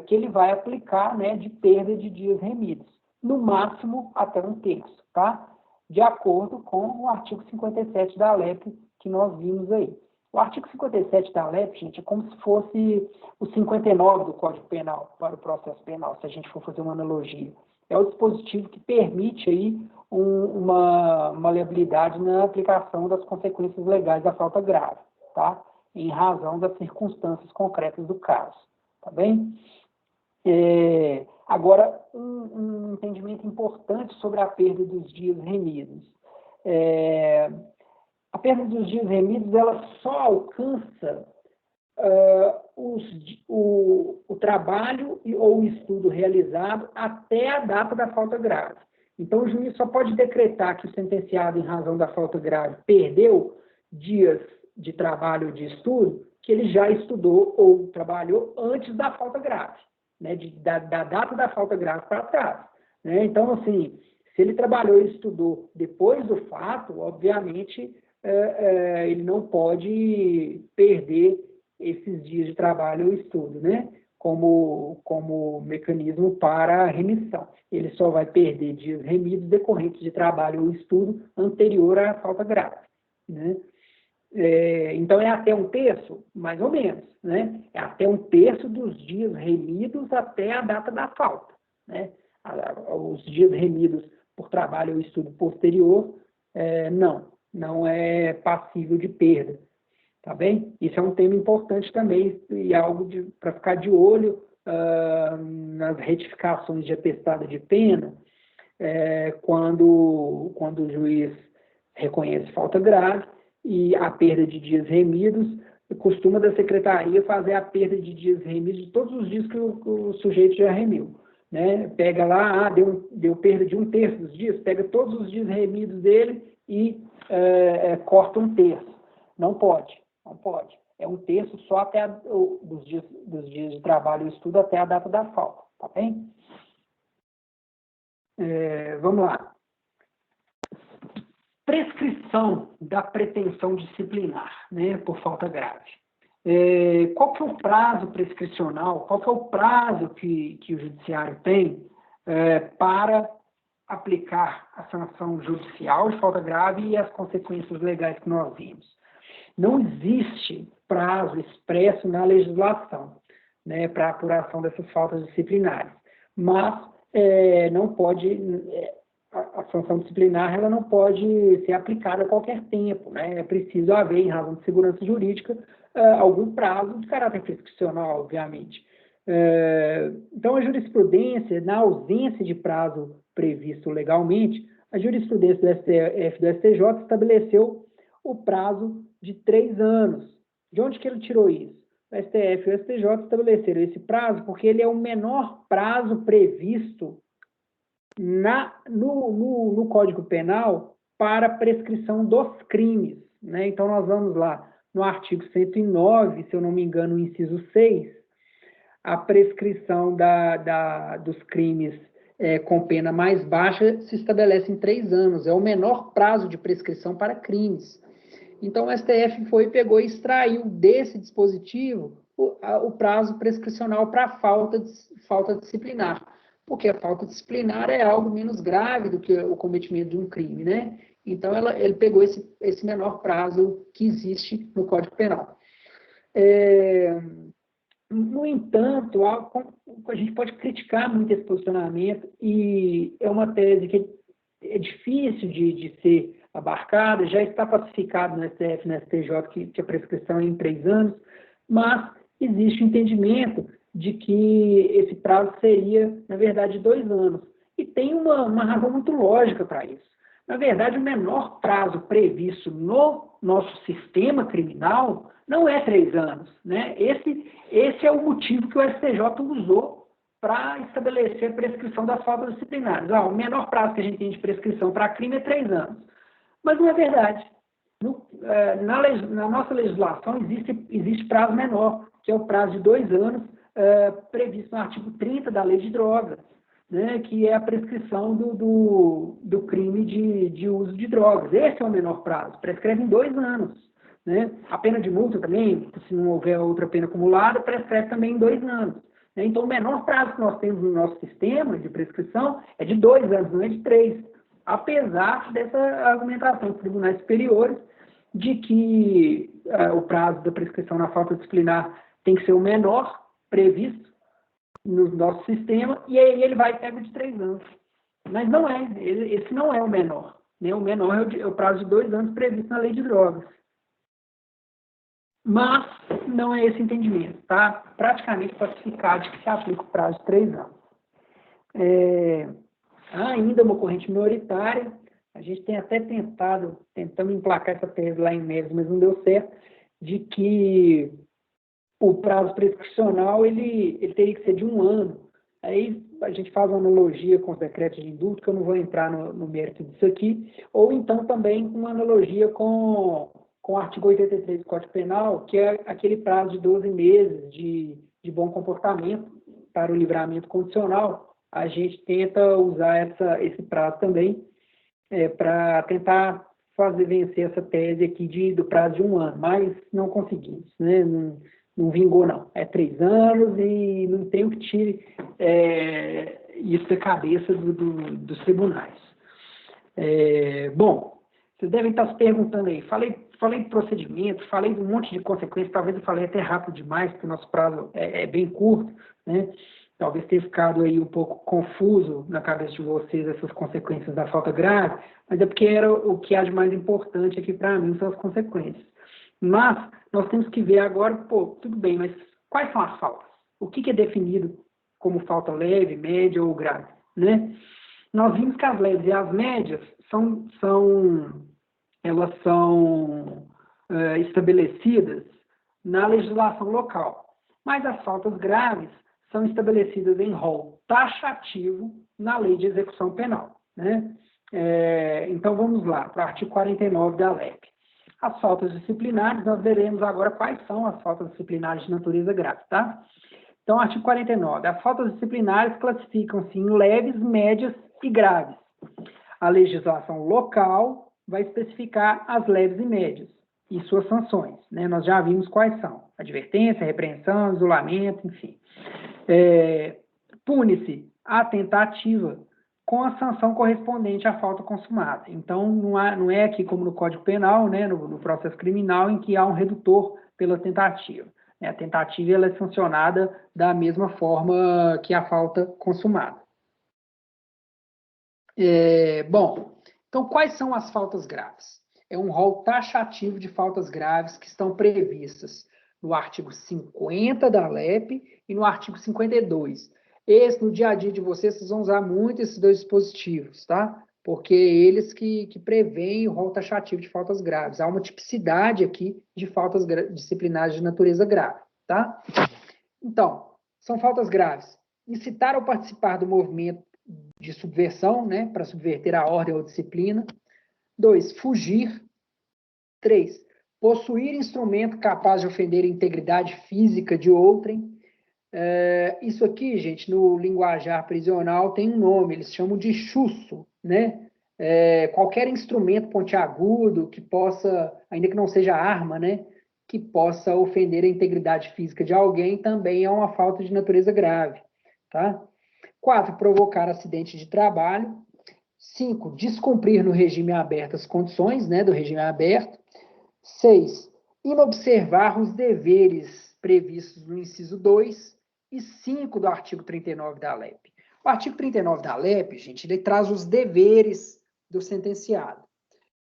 que ele vai aplicar, né, de perda de dias remidos, no máximo até 1/3, tá? De acordo com o artigo 57 da LEP que nós vimos aí. O artigo 57 da LEP, gente, é como se fosse o 59 do Código Penal para o processo penal, se a gente for fazer uma analogia. É o dispositivo que permite aí uma maleabilidade na aplicação das consequências legais da falta grave, tá? Em razão das circunstâncias concretas do caso. Tá bem? Agora, um entendimento importante sobre a perda dos dias remidos. A perda dos dias remidos, ela só alcança o trabalho ou o estudo realizado até a data da falta grave. Então, o juiz só pode decretar que o sentenciado, em razão da falta grave, perdeu dias de trabalho ou de estudo que ele já estudou ou trabalhou antes da falta grave, né, da data da falta grave para trás. Né? Então, assim, se ele trabalhou e estudou depois do fato, obviamente, ele não pode perder esses dias de trabalho ou estudo, né, como mecanismo para a remissão. Ele só vai perder dias remidos decorrentes de trabalho ou estudo anterior à falta grave. Né? Então, é até 1/3, mais ou menos, né? É até 1/3 dos dias remidos até a data da falta, né? Os dias remidos por trabalho ou estudo posterior, não é passível de perda, tá bem? Isso é um tema importante também e algo para ficar de olho nas retificações de atestada de pena, quando o juiz reconhece falta grave e a perda de dias remidos, costuma da secretaria fazer a perda de dias remidos de todos os dias que o sujeito já remiu. Né? Pega lá, deu perda de 1/3 dos dias, pega todos os dias remidos dele e corta 1/3. Não pode. É 1/3 só até dos dias de trabalho e estudo até a data da falta. Tá bem? Vamos lá. Prescrição da pretensão disciplinar, né, por falta grave. Qual que é o prazo prescricional, qual que é o prazo que o judiciário tem para aplicar a sanção judicial de falta grave e as consequências legais que nós vimos? Não existe prazo expresso na legislação, né, para a apuração dessas faltas disciplinares, mas não pode... A sanção disciplinar ela não pode ser aplicada a qualquer tempo, né? É preciso haver, em razão de segurança jurídica, algum prazo de caráter prescricional, obviamente. Então, a jurisprudência, na ausência de prazo previsto legalmente, a jurisprudência do STF e do STJ estabeleceu o prazo de 3 anos. De onde que ele tirou isso? O STF e o STJ estabeleceram esse prazo porque ele é o menor prazo previsto no Código Penal para prescrição dos crimes. Né? Então, nós vamos lá no artigo 109, se eu não me engano, o inciso 6, a prescrição dos crimes com pena mais baixa se estabelece em 3 anos. É o menor prazo de prescrição para crimes. Então, o STF pegou e extraiu desse dispositivo o prazo prescricional para falta disciplinar. Porque a falta disciplinar é algo menos grave do que o cometimento de um crime, né? Então, ele pegou esse menor prazo que existe no Código Penal. No entanto, a gente pode criticar muito esse posicionamento e é uma tese que é difícil de ser abarcada, já está pacificado no STF e no STJ que a prescrição é em 3 anos, mas existe o entendimento de que esse prazo seria, na verdade, 2 anos. E tem uma razão muito lógica para isso. Na verdade, o menor prazo previsto no nosso sistema criminal não é 3 anos, né? Esse é o motivo que o STJ usou para estabelecer a prescrição das faltas disciplinares. O menor prazo que a gente tem de prescrição para crime é 3 anos. Mas não é verdade. Na nossa legislação existe prazo menor, que é o prazo de 2 anos, previsto no artigo 30 da Lei de Drogas, né, que é a prescrição do crime de uso de drogas. Esse é o menor prazo, prescreve em 2 anos. Né? A pena de multa também, se não houver outra pena acumulada, prescreve também em 2 anos. Né? Então, o menor prazo que nós temos no nosso sistema de prescrição é de 2 anos, não é de 3. Apesar dessa argumentação dos tribunais superiores de que o prazo da prescrição na falta disciplinar tem que ser o menor previsto no nosso sistema, e aí ele vai e pega de 3 anos. Mas não é, esse não é o menor. Né? O menor é o prazo de 2 anos previsto na Lei de Drogas. Mas não é esse entendimento, tá? Praticamente pacificado que se aplica o prazo de 3 anos. Há ainda uma corrente minoritária, a gente tem até tentamos emplacar essa tese lá em Médios, mas não deu certo, de que o prazo prescricional ele teria que ser de 1 ano. Aí a gente faz uma analogia com os decretos de indulto, que eu não vou entrar no mérito disso aqui, ou então também uma analogia com o artigo 83 do Código Penal, que é aquele prazo de 12 meses de bom comportamento para o livramento condicional. A gente tenta usar esse prazo também para tentar fazer vencer essa tese aqui do prazo de 1 ano, mas não conseguimos, né? Não vingou, não. É 3 anos e não tem o que tire isso da cabeça dos tribunais. Bom, vocês devem estar se perguntando aí, falei de procedimento, falei de um monte de consequências, talvez eu falei até rápido demais, porque o nosso prazo é bem curto, né? Talvez tenha ficado aí um pouco confuso na cabeça de vocês essas consequências da falta grave, mas é porque era o que há de mais importante aqui para mim, são as consequências. Mas nós temos que ver agora, tudo bem, mas quais são as faltas? O que é definido como falta leve, média ou grave? Né? Nós vimos que as leves e as médias elas são estabelecidas na legislação local, mas as faltas graves são estabelecidas em rol taxativo na Lei de Execução Penal. Né? Então, vamos lá, para o artigo 49 da LEP. As faltas disciplinares, nós veremos agora quais são as faltas disciplinares de natureza grave, tá? Então, artigo 49. As faltas disciplinares classificam-se em leves, médias e graves. A legislação local vai especificar as leves e médias e suas sanções, né? Nós já vimos quais são. Advertência, repreensão, isolamento, enfim. Pune-se a tentativa com a sanção correspondente à falta consumada. Então, não é aqui como no Código Penal, né, no processo criminal, em que há um redutor pela tentativa. A tentativa ela é sancionada da mesma forma que a falta consumada. Bom, então quais são as faltas graves? É um rol taxativo de faltas graves que estão previstas no artigo 50 da LEP e no artigo 52. No dia a dia de vocês vão usar muito esses 2 dispositivos, tá? Porque eles que prevêem o rol taxativo de faltas graves. Há uma tipicidade aqui de faltas disciplinares de natureza grave, tá? Então, são faltas graves. Incitar ou participar do movimento de subversão, né? Para subverter a ordem ou disciplina. 2, fugir. 3, possuir instrumento capaz de ofender a integridade física de outrem. Isso aqui, gente, no linguajar prisional tem um nome, eles chamam de chuço, né? Qualquer instrumento pontiagudo que possa, ainda que não seja arma, né? Que possa ofender a integridade física de alguém também é uma falta de natureza grave, tá? 4, provocar acidente de trabalho. 5, descumprir no regime aberto as condições, né, do regime aberto. 6, inobservar os deveres previstos no inciso 2 e 5 do artigo 39 da LEP. O artigo 39 da LEP, gente, ele traz os deveres do sentenciado.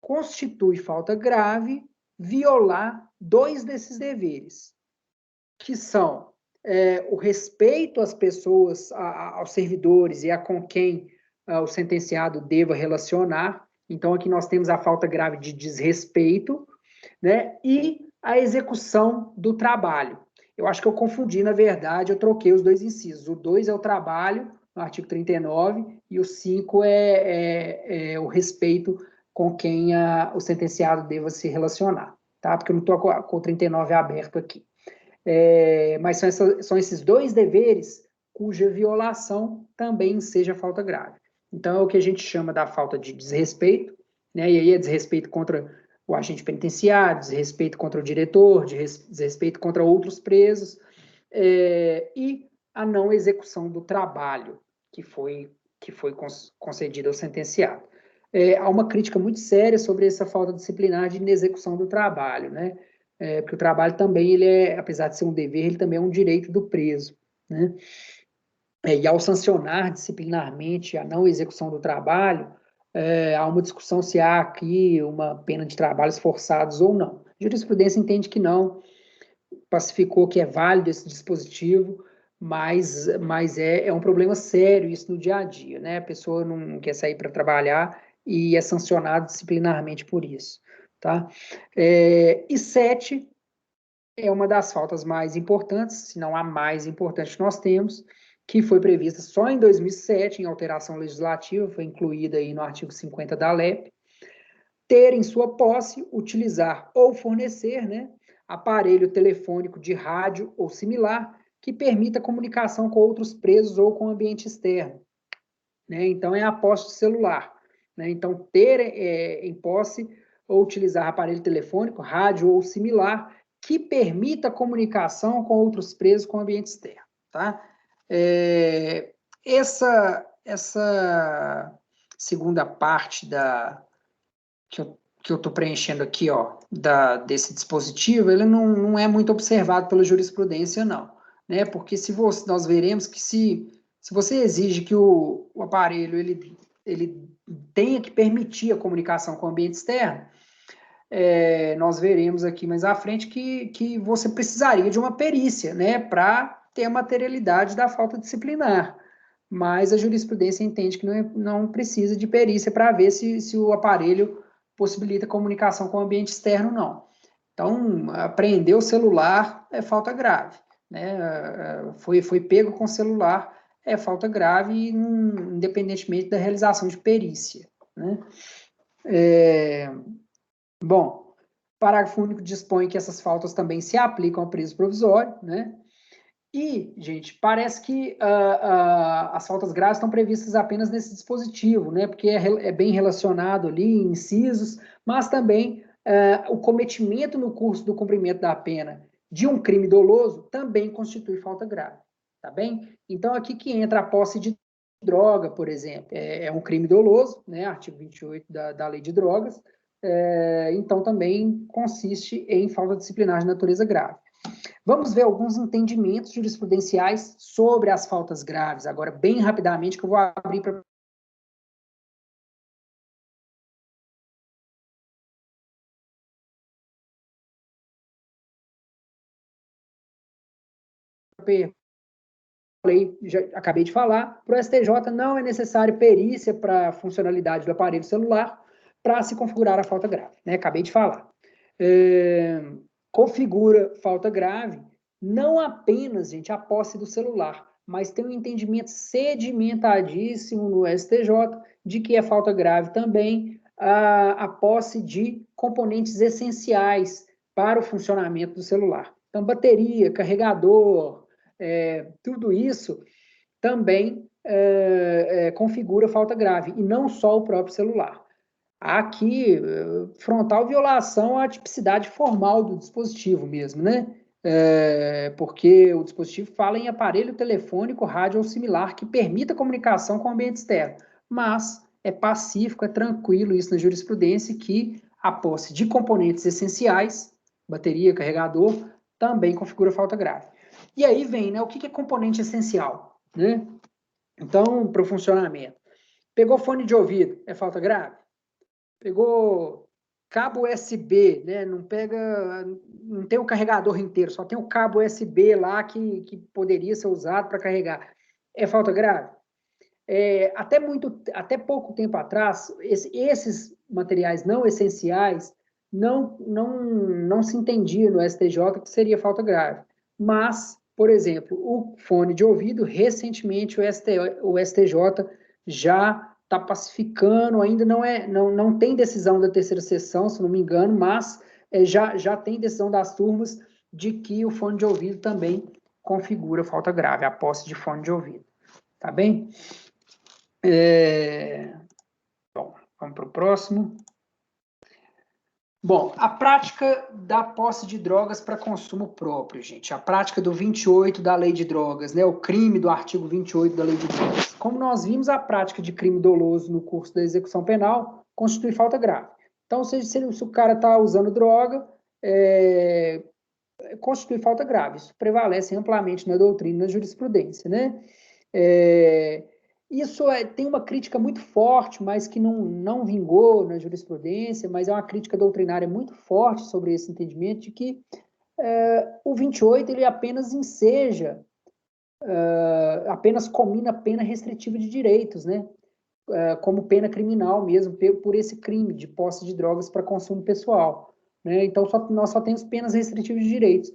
Constitui falta grave violar 2 desses deveres, que são o respeito às pessoas, aos servidores e a com quem o sentenciado deva relacionar. Então, aqui nós temos a falta grave de desrespeito, né, e a execução do trabalho. Eu acho que eu confundi, na verdade, eu troquei os dois incisos. O 2 é o trabalho, no artigo 39, e o 5 é o respeito com quem o sentenciado deva se relacionar, tá? Porque eu não estou com o 39 aberto aqui. Mas são esses dois deveres cuja violação também seja falta grave. Então, é o que a gente chama da falta de desrespeito, né? E aí é desrespeito contra o agente penitenciário, desrespeito contra o diretor, desrespeito contra outros presos, e a não execução do trabalho que foi concedido ao sentenciado. Há uma crítica muito séria sobre essa falta disciplinar de inexecução do trabalho, né? Porque o trabalho também, apesar de ser um dever, ele também é um direito do preso, né? E ao sancionar disciplinarmente a não execução do trabalho, há uma discussão se há aqui uma pena de trabalhos forçados ou não. A jurisprudência entende que não, pacificou que é válido esse dispositivo, mas é um problema sério isso no dia a dia, né? A pessoa não quer sair para trabalhar e é sancionada disciplinarmente por isso, tá? E 7 é uma das faltas mais importantes, se não a mais importante que nós temos, que foi prevista só em 2007, em alteração legislativa, foi incluída aí no artigo 50 da LEP, ter em sua posse, utilizar ou fornecer, né, aparelho telefônico de rádio ou similar que permita comunicação com outros presos ou com o ambiente externo, né? Então, é a posse do celular, né? Então, ter em posse ou utilizar aparelho telefônico, rádio ou similar que permita comunicação com outros presos com o ambiente externo, tá? Essa segunda parte que eu estou preenchendo aqui, ó, desse dispositivo, ele não é muito observado pela jurisprudência, não, né? Porque nós veremos que se você exige que o aparelho ele tenha que permitir a comunicação com o ambiente externo, nós veremos aqui mais à frente que você precisaria de uma perícia, né, para ter a materialidade da falta disciplinar. Mas a jurisprudência entende que não precisa de perícia para ver se o aparelho possibilita comunicação com o ambiente externo, não. Então, apreender o celular é falta grave, né? Foi pego com o celular, é falta grave, independentemente da realização de perícia, né? Bom, parágrafo único dispõe que essas faltas também se aplicam ao preso provisório, né? E, gente, parece que as faltas graves estão previstas apenas nesse dispositivo, né? Porque é bem relacionado ali, incisos, mas também o cometimento no curso do cumprimento da pena de um crime doloso também constitui falta grave, tá bem? Então, aqui que entra a posse de droga, por exemplo, é um crime doloso, né? Artigo 28 da Lei de Drogas, então também consiste em falta disciplinar de natureza grave. Vamos ver alguns entendimentos jurisprudenciais sobre as faltas graves, agora bem rapidamente, que eu vou abrir para acabei de falar, para o STJ não é necessário perícia para a funcionalidade do aparelho celular para se configurar a falta grave, né? Acabei de falar. Configura falta grave não apenas, gente, a posse do celular, mas tem um entendimento sedimentadíssimo no STJ de que é falta grave também a posse de componentes essenciais para o funcionamento do celular. Então, bateria, carregador, tudo isso também configura falta grave, e não só o próprio celular. Há aqui frontal violação à tipicidade formal do dispositivo mesmo, né? Porque o dispositivo fala em aparelho telefônico, rádio ou similar que permita comunicação com o ambiente externo, mas é pacífico, é tranquilo isso na jurisprudência que a posse de componentes essenciais, bateria, carregador, também configura falta grave. E aí vem, né, o que é componente essencial, né? Então, para o funcionamento. Pegou fone de ouvido, é falta grave? Pegou cabo USB, né? Não tem o carregador inteiro, só tem o cabo USB lá que poderia ser usado para carregar. É falta grave? até pouco tempo atrás, esses materiais não essenciais não se entendia no STJ que seria falta grave. Mas, por exemplo, o fone de ouvido, recentemente o STJ já está pacificando, ainda não tem decisão da terceira sessão, se não me engano, mas já tem decisão das turmas de que o fone de ouvido também configura falta grave, a posse de fone de ouvido. Tá bem? Bom, vamos para o próximo. Bom, a prática da posse de drogas para consumo próprio, gente. A prática do 28 da Lei de Drogas, né? O crime do artigo 28 da Lei de Drogas. Como nós vimos, a prática de crime doloso no curso da execução penal constitui falta grave. Então, se o cara está usando droga, constitui falta grave. Isso prevalece amplamente na doutrina e na jurisprudência, né? Isso tem uma crítica muito forte, mas que não vingou na jurisprudência, mas é uma crítica doutrinária muito forte sobre esse entendimento de que o 28 ele apenas enseja, apenas comina pena restritiva de direitos, né? Como pena criminal mesmo, por esse crime de posse de drogas para consumo pessoal. Né? Então, nós só temos penas restritivas de direitos.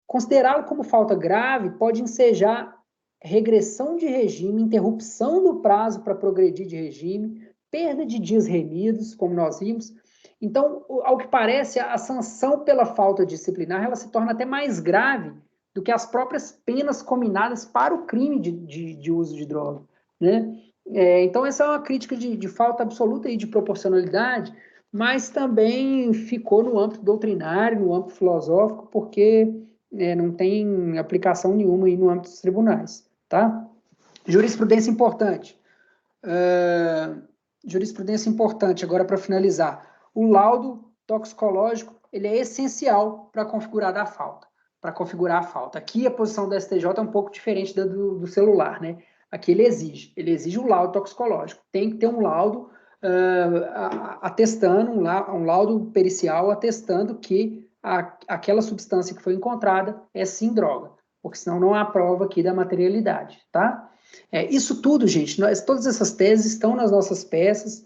Considerá-lo como falta grave pode ensejar regressão de regime, interrupção do prazo para progredir de regime, perda de dias remidos, como nós vimos. Então, ao que parece, a sanção pela falta disciplinar ela se torna até mais grave do que as próprias penas cominadas para o crime de uso de droga. Né? Então, essa é uma crítica de falta absoluta e de proporcionalidade, mas também ficou no âmbito doutrinário, no âmbito filosófico, porque não tem aplicação nenhuma aí no âmbito dos tribunais, tá? Jurisprudência importante. Jurisprudência importante, agora para finalizar. O laudo toxicológico, ele é essencial para configurar a falta. Aqui a posição da STJ é um pouco diferente da do celular, né? Aqui ele exige o laudo toxicológico. Tem que ter um laudo atestando, um laudo pericial atestando que aquela substância que foi encontrada é sim droga, porque senão não há prova aqui da materialidade, tá? Isso tudo, gente, todas essas teses estão nas nossas peças.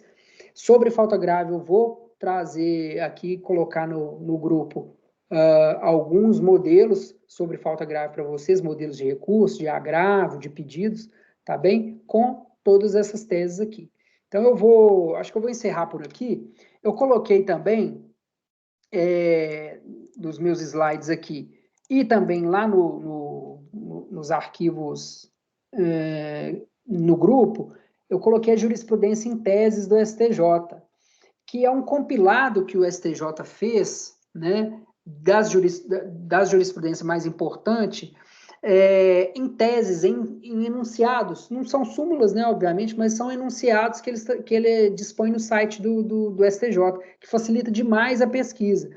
Sobre falta grave, eu vou trazer aqui, colocar no grupo alguns modelos sobre falta grave para vocês, modelos de recurso, de agravo, de pedidos, tá bem? Com todas essas teses aqui. Então, acho que eu vou encerrar por aqui. Eu coloquei também dos meus slides aqui, e também lá nos arquivos no grupo, eu coloquei a jurisprudência em teses do STJ, que é um compilado que o STJ fez, né, das jurisprudências mais importantes, em teses, em enunciados, não são súmulas, né, obviamente, mas são enunciados que ele dispõe no site do STJ, que facilita demais a pesquisa.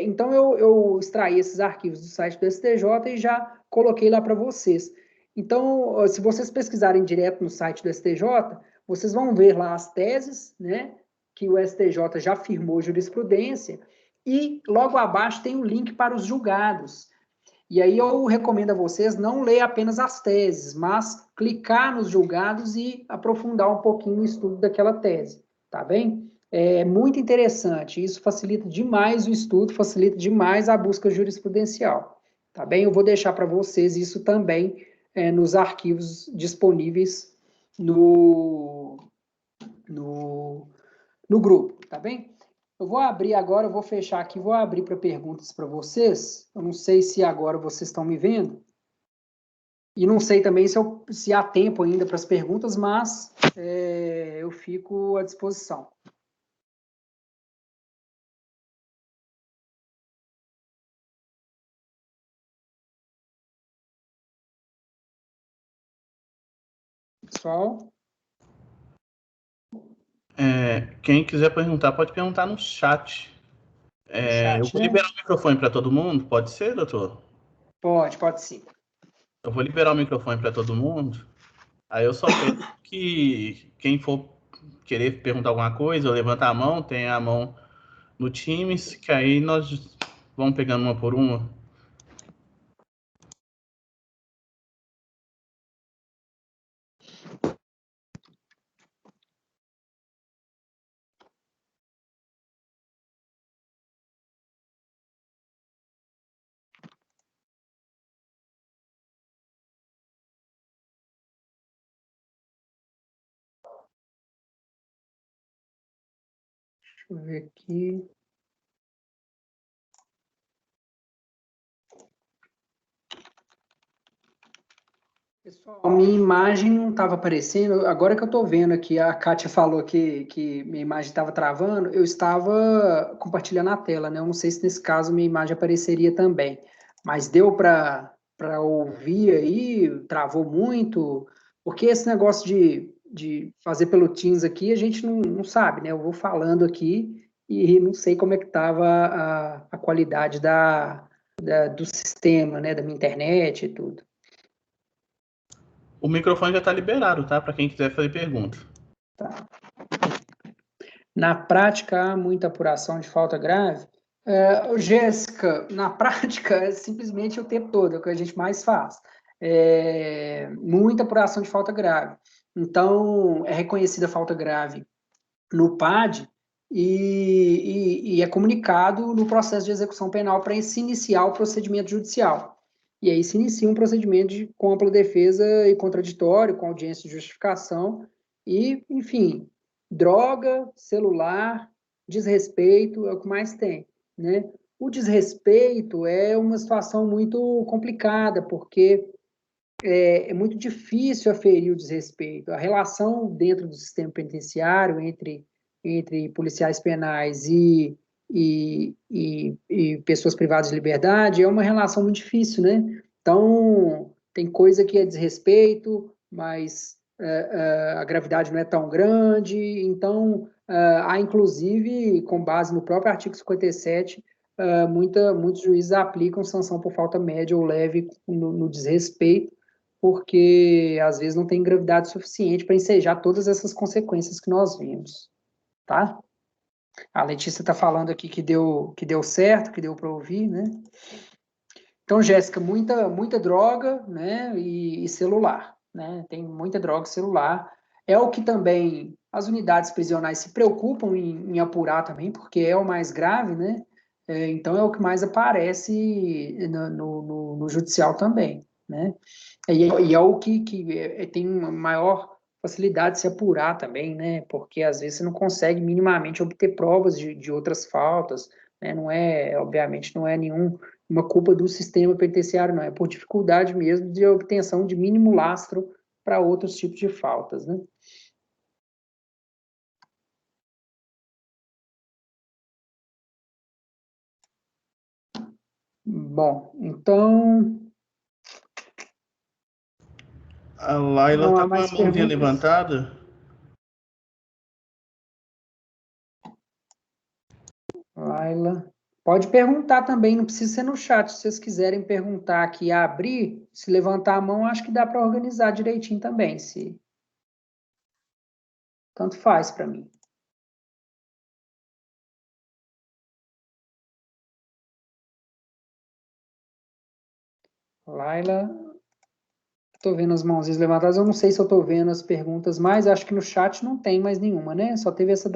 Então, eu extraí esses arquivos do site do STJ e já coloquei lá para vocês. Então, se vocês pesquisarem direto no site do STJ, vocês vão ver lá as teses, né, que o STJ já firmou jurisprudência, e logo abaixo tem o link para os julgados. E aí eu recomendo a vocês não ler apenas as teses, mas clicar nos julgados e aprofundar um pouquinho no estudo daquela tese, tá bem? É muito interessante, isso facilita demais o estudo, facilita demais a busca jurisprudencial, tá bem? Eu vou deixar para vocês isso também nos arquivos disponíveis no grupo, tá bem? Eu vou abrir agora, eu vou fechar aqui, vou abrir para perguntas para vocês. Eu não sei se agora vocês estão me vendo. E não sei também se há tempo ainda para as perguntas, mas eu fico à disposição. Pessoal? Quem quiser perguntar, pode perguntar no chat. Eu vou liberar o microfone para todo mundo, pode ser, doutor? Pode sim. Eu vou liberar o microfone para todo mundo. Aí eu só peço que quem for querer perguntar alguma coisa, levanta a mão, tem a mão no Teams, que aí nós vamos pegando uma por uma. Deixa eu ver aqui. Pessoal, minha imagem não estava aparecendo. Agora que eu estou vendo aqui, a Kátia falou que minha imagem estava travando, eu estava compartilhando a tela, né? Eu não sei se nesse caso minha imagem apareceria também. Mas deu para ouvir aí, travou muito, porque esse negócio de fazer pelo Teams aqui, a gente não sabe, né? Eu vou falando aqui e não sei como é que estava a qualidade do sistema, né? Da minha internet e tudo. O microfone já está liberado, tá? Para quem quiser fazer pergunta. Tá. Na prática, há muita apuração de falta grave? Jéssica, na prática, é simplesmente o tempo todo, é o que a gente mais faz. Muita apuração de falta grave. Então, é reconhecida a falta grave no PAD e é comunicado no processo de execução penal para se iniciar o procedimento judicial. E aí se inicia um procedimento com ampla defesa e contraditório, com audiência de justificação e, enfim, droga, celular, desrespeito é o que mais tem, né? O desrespeito é uma situação muito complicada, porque é muito difícil aferir o desrespeito. A relação dentro do sistema penitenciário entre policiais penais e pessoas privadas de liberdade é uma relação muito difícil, né? Então, tem coisa que é desrespeito, mas a gravidade não é tão grande. Então, há, inclusive, com base no próprio artigo 57, muitos juízes aplicam sanção por falta média ou leve no desrespeito, porque às vezes não tem gravidade suficiente para ensejar todas essas consequências que nós vimos, tá? A Letícia está falando aqui que deu certo, que deu para ouvir, né? Então, Jéssica, muita droga, né? E celular, né? Tem muita droga e celular. É o que também as unidades prisionais se preocupam em apurar também, porque é o mais grave, né? Então, é o que mais aparece no judicial também, né? E é o que tem uma maior facilidade de se apurar também, né? Porque às vezes você não consegue minimamente obter provas de outras faltas, né? Não é, obviamente, não é uma culpa do sistema penitenciário, não. É por dificuldade mesmo de obtenção de mínimo lastro para outros tipos de faltas, né? Bom, então... A Laila está com a mãozinha perguntas? levantada. Laila. Pode perguntar também, não precisa ser no chat. Se vocês quiserem perguntar aqui e abrir, se levantar a mão, acho que dá para organizar direitinho também. Tanto faz para mim. Laila, estou vendo as mãozinhas levantadas. Eu não sei se eu estou vendo as perguntas, mas acho que no chat não tem mais nenhuma, né? Só teve essa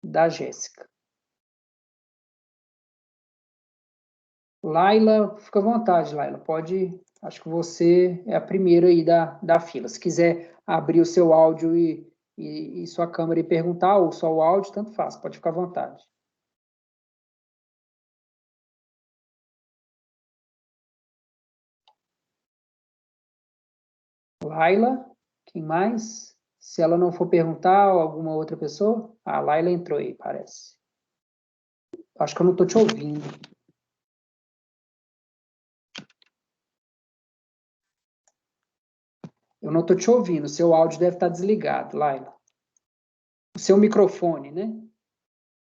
da Jéssica. Laila, fica à vontade, Laila. Pode, acho que você é a primeira aí da fila. Se quiser abrir o seu áudio e sua câmera e perguntar, ou só o áudio, tanto faz, pode ficar à vontade. Laila, quem mais? Se ela não for perguntar, alguma outra pessoa? A Laila entrou aí, parece. Acho que eu não estou te ouvindo. Eu não estou te ouvindo, seu áudio deve estar desligado, Laila. O seu microfone, né?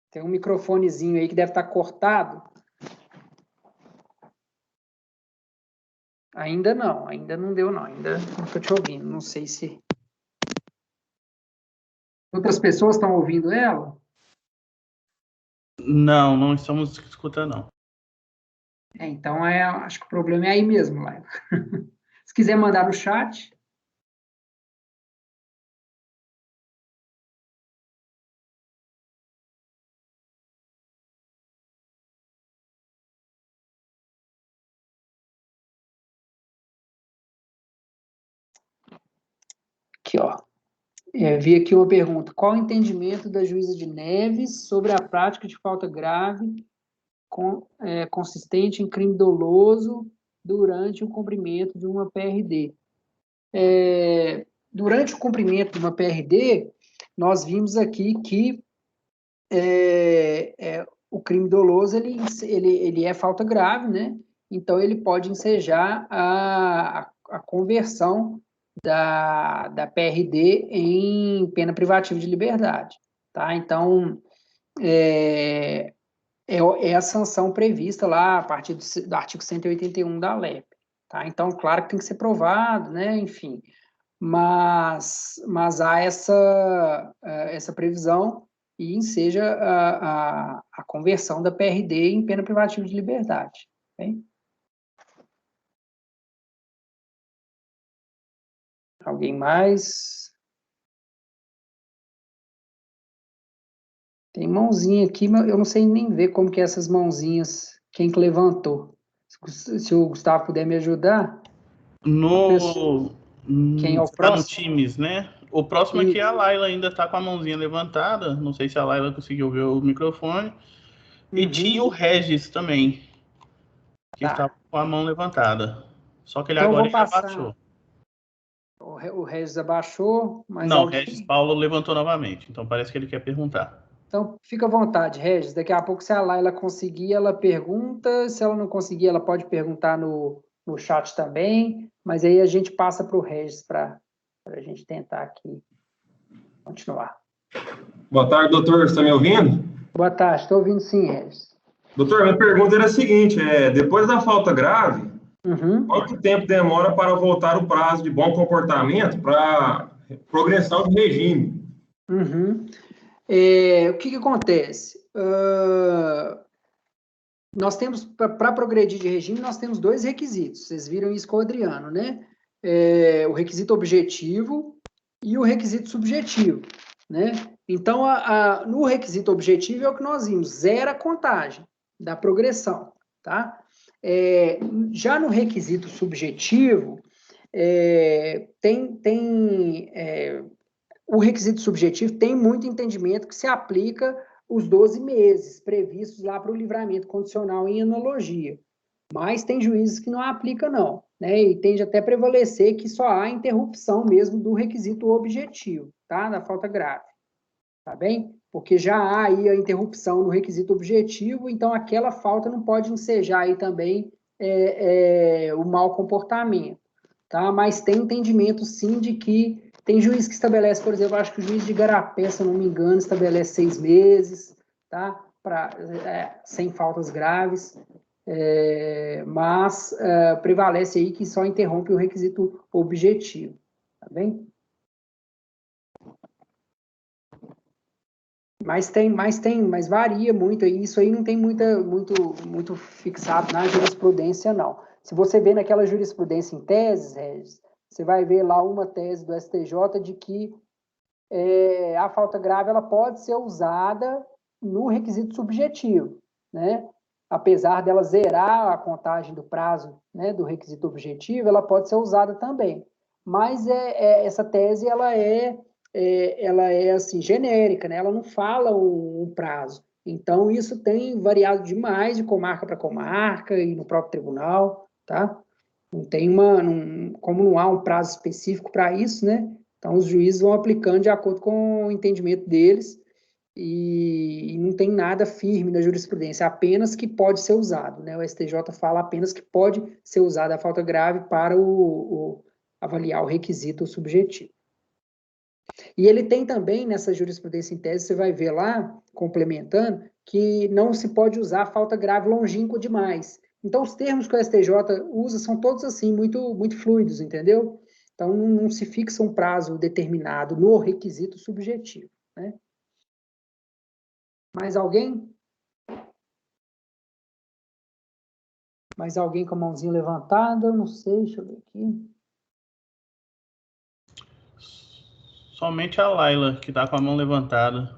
Tem um microfonezinho aí que deve estar cortado. Ainda não deu não, ainda não estou te ouvindo, não sei se... Outras pessoas estão ouvindo ela? Não, não estamos escutando, não. Então, acho que o problema é aí mesmo, Laila. Se quiser mandar no chat... Aqui, ó. Vi aqui uma pergunta. Qual o entendimento da juíza de Neves sobre a prática de falta grave consistente em crime doloso durante o cumprimento de uma PRD? Durante o cumprimento de uma PRD, nós vimos aqui que o crime doloso ele é falta grave, né? Então, ele pode ensejar a conversão da PRD em pena privativa de liberdade, tá? Então, é a sanção prevista lá a partir do artigo 181 da LEP, tá? Então, claro que tem que ser provado, né? Enfim, mas há essa previsão e enseja a conversão da PRD em pena privativa de liberdade, ok? Alguém mais? Tem mãozinha aqui, mas eu não sei nem ver como que é essas mãozinhas, quem que levantou. Se o Gustavo puder me ajudar. Quem é o próximo? Tá no Teams, né? O próximo aqui é a Laila, ainda está com a mãozinha levantada. Não sei se a Laila conseguiu ver o microfone. E tinha o Regis também, que estava com a mão levantada. Só que ele então, agora já abaixou. O Regis abaixou, mas não, o Regis Paulo levantou novamente. Então parece que ele quer perguntar. Então, fica à vontade, Regis. Daqui a pouco, se a Laila conseguir, ela pergunta. Se ela não conseguir, ela pode perguntar no chat também. Mas aí a gente passa para o Regis para a gente tentar aqui continuar. Boa tarde, doutor. Você está me ouvindo? Boa tarde, estou ouvindo sim, Regis. Doutor, minha pergunta era a seguinte, depois da falta grave, quanto tempo demora para voltar o prazo de bom comportamento para progressão do regime? O que acontece? Nós temos, para progredir de regime, nós temos 2 requisitos. Vocês viram isso com o Adriano, né? O requisito objetivo e o requisito subjetivo, né? Então, no requisito objetivo é o que nós vimos, zera a contagem da progressão, tá? Já no requisito subjetivo, o requisito subjetivo tem muito entendimento que se aplica os 12 meses previstos lá para o livramento condicional em analogia. Mas tem juízes que não aplicam, não, né? E tende até a prevalecer que só há interrupção mesmo do requisito objetivo, tá? Da falta grave, tá bem? Porque já há aí a interrupção no requisito objetivo, então aquela falta não pode ensejar aí também o mau comportamento, tá? Mas tem entendimento, sim, de que tem juiz que estabelece, por exemplo, acho que o juiz de Igarapé, se eu não me engano, estabelece 6 meses, tá? Sem faltas graves, mas prevalece aí que só interrompe o requisito objetivo, tá bem? Mas varia muito, e isso aí não tem muito fixado na jurisprudência, não. Se você vê naquela jurisprudência em teses, Regis, você vai ver lá uma tese do STJ de que a falta grave ela pode ser usada no requisito subjetivo, né? Apesar dela zerar a contagem do prazo, né, do requisito objetivo, ela pode ser usada também. Mas essa tese ela é assim, genérica, né? Ela não fala um prazo. Então, isso tem variado demais de comarca para comarca e no próprio tribunal, tá? Não tem como não há um prazo específico para isso, né? Então, os juízes vão aplicando de acordo com o entendimento deles e não tem nada firme na jurisprudência, apenas que pode ser usado, né? O STJ fala apenas que pode ser usada a falta grave para avaliar o requisito subjetivo. E ele tem também, nessa jurisprudência em tese, você vai ver lá, complementando, que não se pode usar falta grave longínqua demais. Então, os termos que o STJ usa são todos assim, muito, muito fluidos, entendeu? Então, não se fixa um prazo determinado no requisito subjetivo, né? Mais alguém? Mais alguém com a mãozinha levantada? Não sei, deixa eu ver aqui. Somente a Laila, que está com a mão levantada.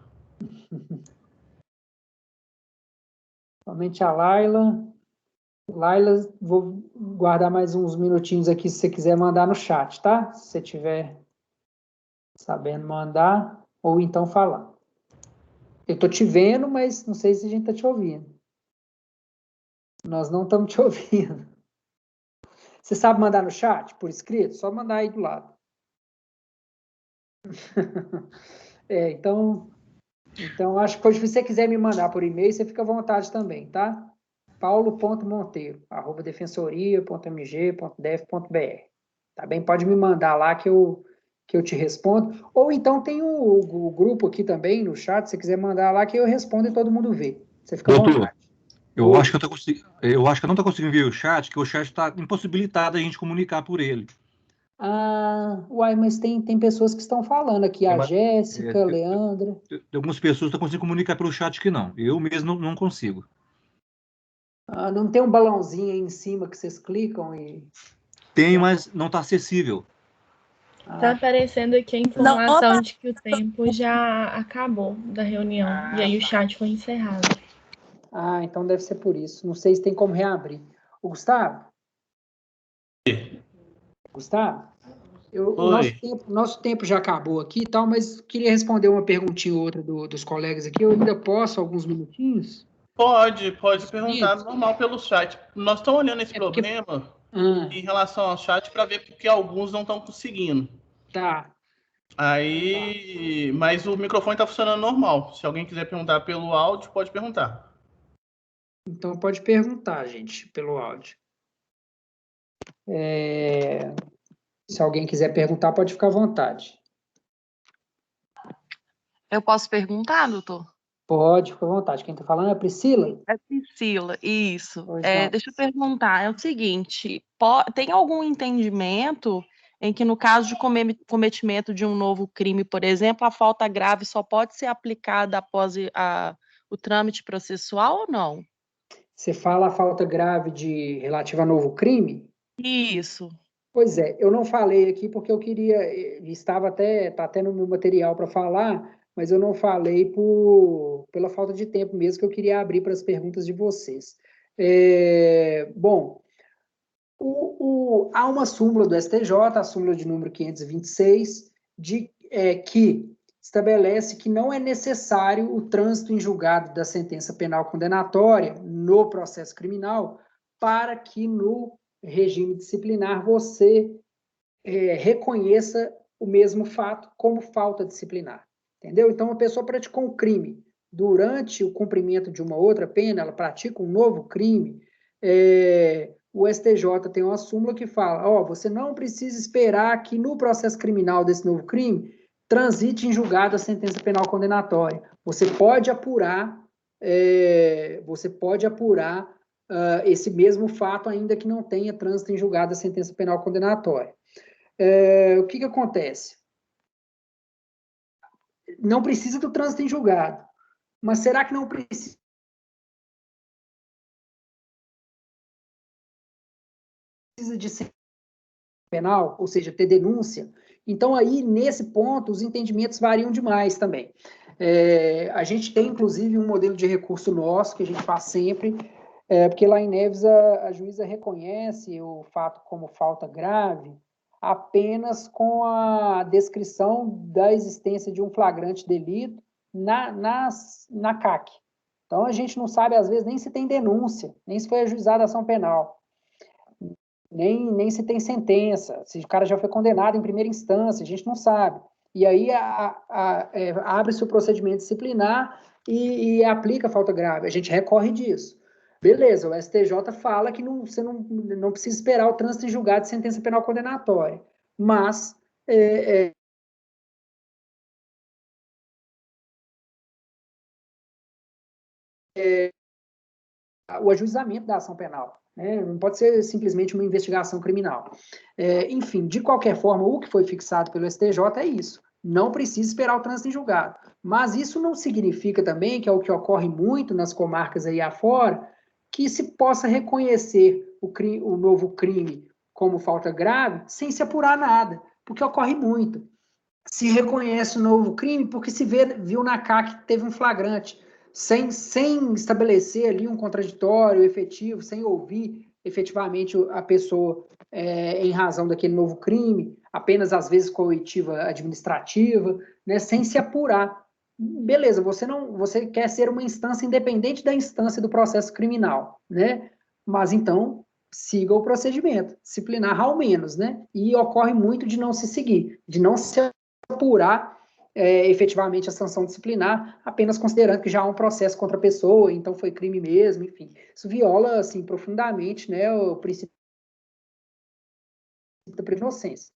Somente a Laila. Laila, vou guardar mais uns minutinhos aqui se você quiser mandar no chat, tá? Se você tiver Sabendo mandar, ou então falar. Eu estou te vendo, mas não sei se a gente está te ouvindo. Nós não estamos te ouvindo. Você sabe mandar no chat, por escrito? Só mandar aí do lado. Então, acho que se você quiser me mandar por e-mail, você fica à vontade também, tá? paulo.monteiro@defensoria.mg.def.br. Tá bem? Pode me mandar lá que eu te respondo. Ou então tem o grupo aqui também no chat, se você quiser mandar lá que eu respondo e todo mundo vê. Você fica à vontade. Eu acho que eu acho que eu não estou conseguindo ver o chat, que o chat está impossibilitado a gente comunicar por ele. Mas tem pessoas que estão falando aqui, a Jéssica, a Leandra. Tem algumas pessoas que estão conseguindo comunicar pelo chat que não. Eu mesmo não consigo. Não tem um balãozinho aí em cima que vocês clicam e... Tem, mas não está acessível. Tá aparecendo aqui a informação de que o tempo já acabou da reunião. E aí o chat foi encerrado. Então deve ser por isso. Não sei se tem como reabrir. O Gustavo? Gustavo? O nosso tempo já acabou aqui e tal, mas queria responder uma perguntinha ou outra dos colegas aqui. Eu ainda posso, alguns minutinhos? Pode perguntar normal pelo chat. Nós estamos olhando esse problema em relação ao chat para ver porque alguns não estão conseguindo. Tá. Mas o microfone está funcionando normal. Se alguém quiser perguntar pelo áudio, pode perguntar. Então pode perguntar, gente, pelo áudio. Se alguém quiser perguntar, pode ficar à vontade. Eu posso perguntar, doutor? Pode, fica à vontade. Quem está falando é a Priscila? É Priscila, isso. Não. Deixa eu perguntar, é o seguinte, tem algum entendimento em que no caso de cometimento de um novo crime, por exemplo, a falta grave só pode ser aplicada após o trâmite processual ou não? Você fala a falta grave relativa a novo crime? Isso. Pois é, eu não falei aqui porque eu queria, está até no meu material para falar, mas eu não falei pela falta de tempo mesmo, que eu queria abrir para as perguntas de vocês. Bom, há uma súmula do STJ, a súmula de número 526, que estabelece que não é necessário o trânsito em julgado da sentença penal condenatória no processo criminal para que no regime disciplinar você reconheça o mesmo fato como falta disciplinar. Entendeu? Então, uma pessoa praticou um crime durante o cumprimento de uma outra pena, ela pratica um novo crime, o STJ tem uma súmula que fala, você não precisa esperar que no processo criminal desse novo crime transite em julgado a sentença penal condenatória. Você pode apurar esse mesmo fato, ainda que não tenha trânsito em julgado a sentença penal condenatória. O que acontece? Não precisa do trânsito em julgado, mas será que não precisa de sentença penal, ou seja, ter denúncia? Então, aí, nesse ponto, os entendimentos variam demais também. A gente tem, inclusive, um modelo de recurso nosso, que a gente faz sempre, porque lá em Neves a juíza reconhece o fato como falta grave apenas com a descrição da existência de um flagrante delito na CAC. Então, a gente não sabe, às vezes, nem se tem denúncia, nem se foi ajuizada a ação penal, nem se tem sentença, se o cara já foi condenado em primeira instância, a gente não sabe. E aí abre-se o procedimento disciplinar e aplica a falta grave. A gente recorre disso. Beleza, o STJ fala que você não precisa esperar o trânsito em julgado de sentença penal condenatória, mas o ajuizamento da ação penal, né? Não pode ser simplesmente uma investigação criminal. Enfim, de qualquer forma, o que foi fixado pelo STJ é isso. Não precisa esperar o trânsito em julgado. Mas isso não significa também, que é o que ocorre muito nas comarcas aí afora, que se possa reconhecer o novo crime como falta grave sem se apurar nada, porque ocorre muito. Se reconhece o novo crime porque viu na CAC que teve um flagrante, sem estabelecer ali um contraditório efetivo, sem ouvir efetivamente a pessoa em razão daquele novo crime. apenas, às vezes, coitiva administrativa, né, sem se apurar. Beleza, você quer ser uma instância independente da instância do processo criminal, né? Mas, então, siga o procedimento, disciplinar ao menos, né? E ocorre muito de não se seguir, de não se apurar efetivamente a sanção disciplinar, apenas considerando que já há um processo contra a pessoa, então foi crime mesmo, enfim. Isso viola, assim, profundamente, né, o princípio da inocência.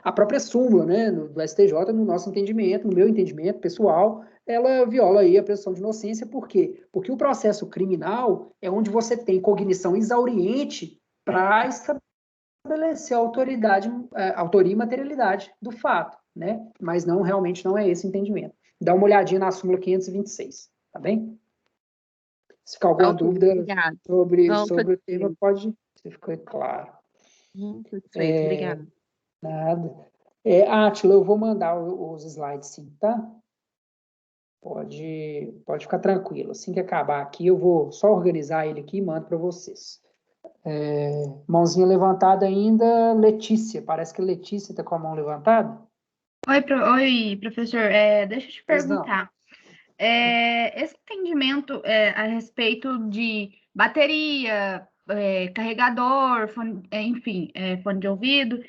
A própria súmula, né, do STJ, no nosso entendimento, no meu entendimento pessoal, ela viola aí a presunção de inocência, por quê? Porque o processo criminal é onde você tem cognição exauriente para estabelecer a autoria e materialidade do fato, né? Mas realmente não é esse o entendimento. Dá uma olhadinha na súmula 526, tá bem? Se ficar alguma dúvida sobre o tema, pode, se ficou claro. Perfeito, obrigada. Nada. Átila, eu vou mandar os slides sim, tá? Pode ficar tranquilo. Assim que acabar aqui, eu vou só organizar ele aqui e mando para vocês. Mãozinha levantada ainda, Letícia. Parece que a Letícia está com a mão levantada. Oi, professor. Deixa eu te perguntar. Esse entendimento a respeito de bateria, carregador, fone de ouvido.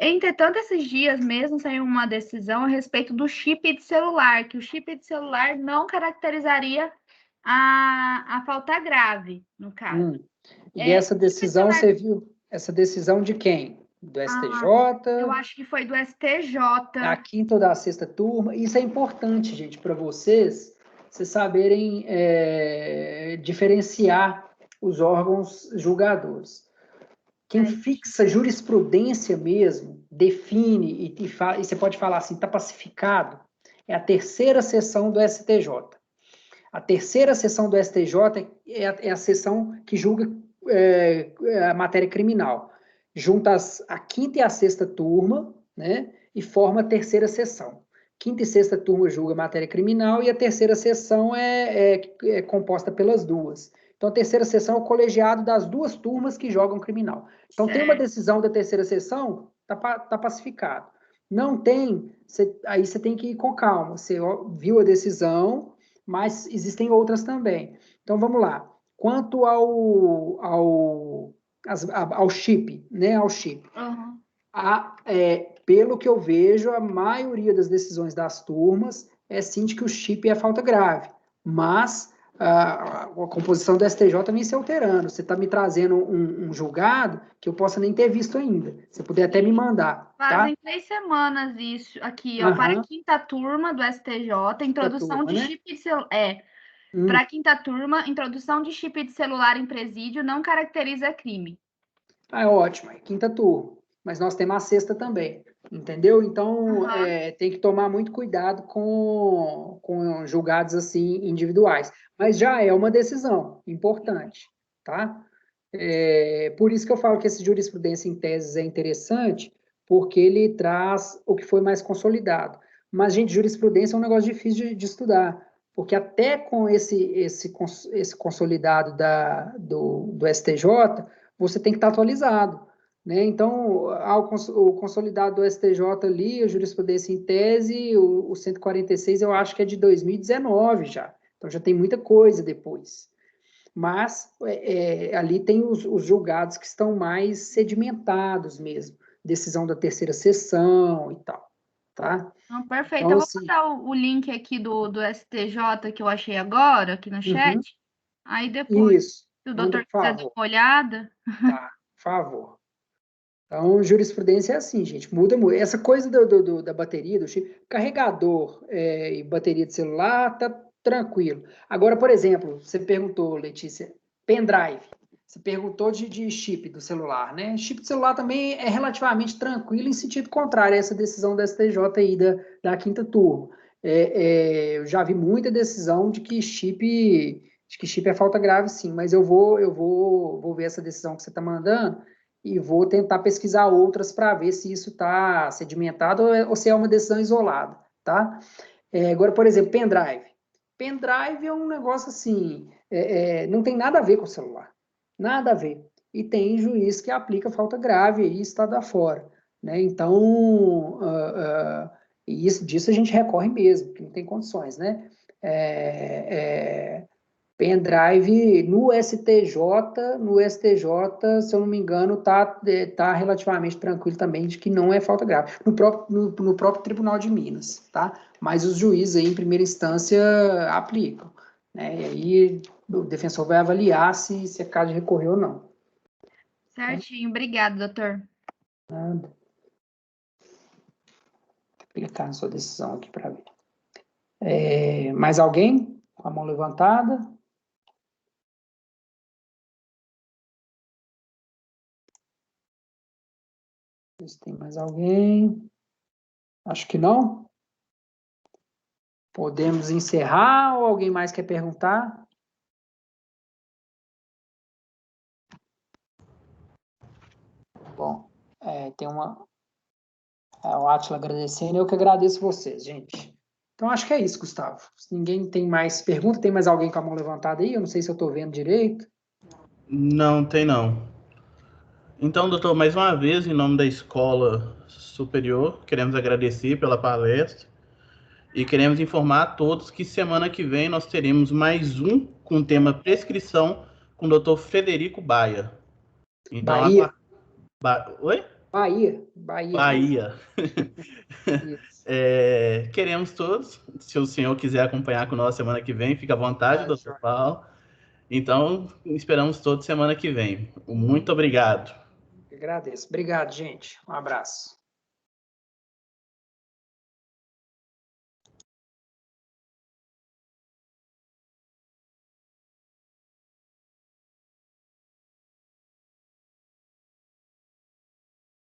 Entretanto, esses dias mesmo saiu uma decisão a respeito do chip de celular, que o chip de celular não caracterizaria a falta grave, no caso. E essa decisão, você viu? Essa decisão de quem? Do STJ? Eu acho que foi do STJ. A quinta ou da sexta turma. Isso é importante, gente, para vocês saberem diferenciar os órgãos julgadores. Quem fixa jurisprudência mesmo, define, e você pode falar assim, está pacificado, é a terceira sessão do STJ. A terceira sessão do STJ é a sessão que julga a matéria criminal. Junta a quinta e a sexta turma, né, e forma a terceira sessão. Quinta e sexta turma julga a matéria criminal e a terceira sessão é composta pelas duas. Então, a terceira sessão é o colegiado das duas turmas que jogam criminal. Então, tem uma decisão da terceira sessão, tá pacificado. Não tem, aí você tem que ir com calma. Você viu a decisão, mas existem outras também. Então, vamos lá. Quanto ao chip, né? Ao chip. Uhum. Pelo que eu vejo, a maioria das decisões das turmas é sim de que o chip é falta grave. Mas a composição do STJ vem se alterando. Você está me trazendo um julgado que eu possa nem ter visto ainda. Se puder até me mandar. Fazem 3 semanas isso aqui, ó, para a quinta turma do STJ, introdução de chip de celular. Para a quinta turma, introdução de chip de celular em presídio não caracteriza crime. É ótimo, é quinta turma. Mas nós temos a sexta também, entendeu? Então, tem que tomar muito cuidado com julgados assim individuais. Mas já é uma decisão importante, tá? Por isso que eu falo que essa jurisprudência em teses é interessante, porque ele traz o que foi mais consolidado. Mas, gente, jurisprudência é um negócio difícil de estudar, porque até com esse consolidado do STJ, você tem que estar atualizado. Né? Então, o consolidado do STJ ali, a jurisprudência em tese, o 146, eu acho que é de 2019 já. Então, já tem muita coisa depois. Mas, ali tem os julgados que estão mais sedimentados mesmo. Decisão da terceira sessão e tal. Tá? Perfeito. Então, eu vou botar o link aqui do STJ que eu achei agora, aqui no chat. Aí depois, se o doutor quiser dar uma olhada. Tá, por favor. Então, jurisprudência é assim, gente, muda muito. Essa coisa da bateria, do chip, carregador e bateria de celular, tá tranquilo. Agora, por exemplo, você perguntou, Letícia, pendrive. Você perguntou de chip do celular, né? Chip de celular também é relativamente tranquilo em sentido contrário a essa decisão da STJ aí da quinta turma. Eu já vi muita decisão de que chip é falta grave, sim, mas eu vou ver essa decisão que você está mandando e vou tentar pesquisar outras para ver se isso está sedimentado ou se é uma decisão isolada, tá? Agora, por exemplo, pendrive. Pendrive é um negócio assim, não tem nada a ver com o celular, nada a ver. E tem juiz que aplica falta grave aí, estado afora, né? Então, disso a gente recorre mesmo, que não tem condições, né? Pendrive no STJ, se eu não me engano, tá relativamente tranquilo também de que não é falta grave, no próprio Tribunal de Minas, tá? Mas os juízes aí, em primeira instância, aplicam, né? E aí o defensor vai avaliar se é caso de recorrer ou não. Certinho, obrigado, doutor. Nada. Vou clicar na sua decisão aqui para ver. Mais alguém com a mão levantada? Se tem mais alguém? Acho que não. Podemos encerrar ou alguém mais quer perguntar? Bom, tem o Átila agradecendo, eu que agradeço vocês, gente. Então, acho que é isso, Gustavo. Se ninguém tem mais pergunta, tem mais alguém com a mão levantada aí? Eu não sei se eu estou vendo direito. Não, tem não. Então, doutor, mais uma vez, em nome da Escola Superior, queremos agradecer pela palestra e queremos informar a todos que semana que vem nós teremos mais um com o tema prescrição com o doutor Frederico Baia. Então, Bahia. Oi? Bahia. Queremos todos. Se o senhor quiser acompanhar com nós semana que vem, fica à vontade, doutor Paulo. Então, esperamos todos semana que vem. Muito obrigado. Agradeço. Obrigado, gente. Um abraço.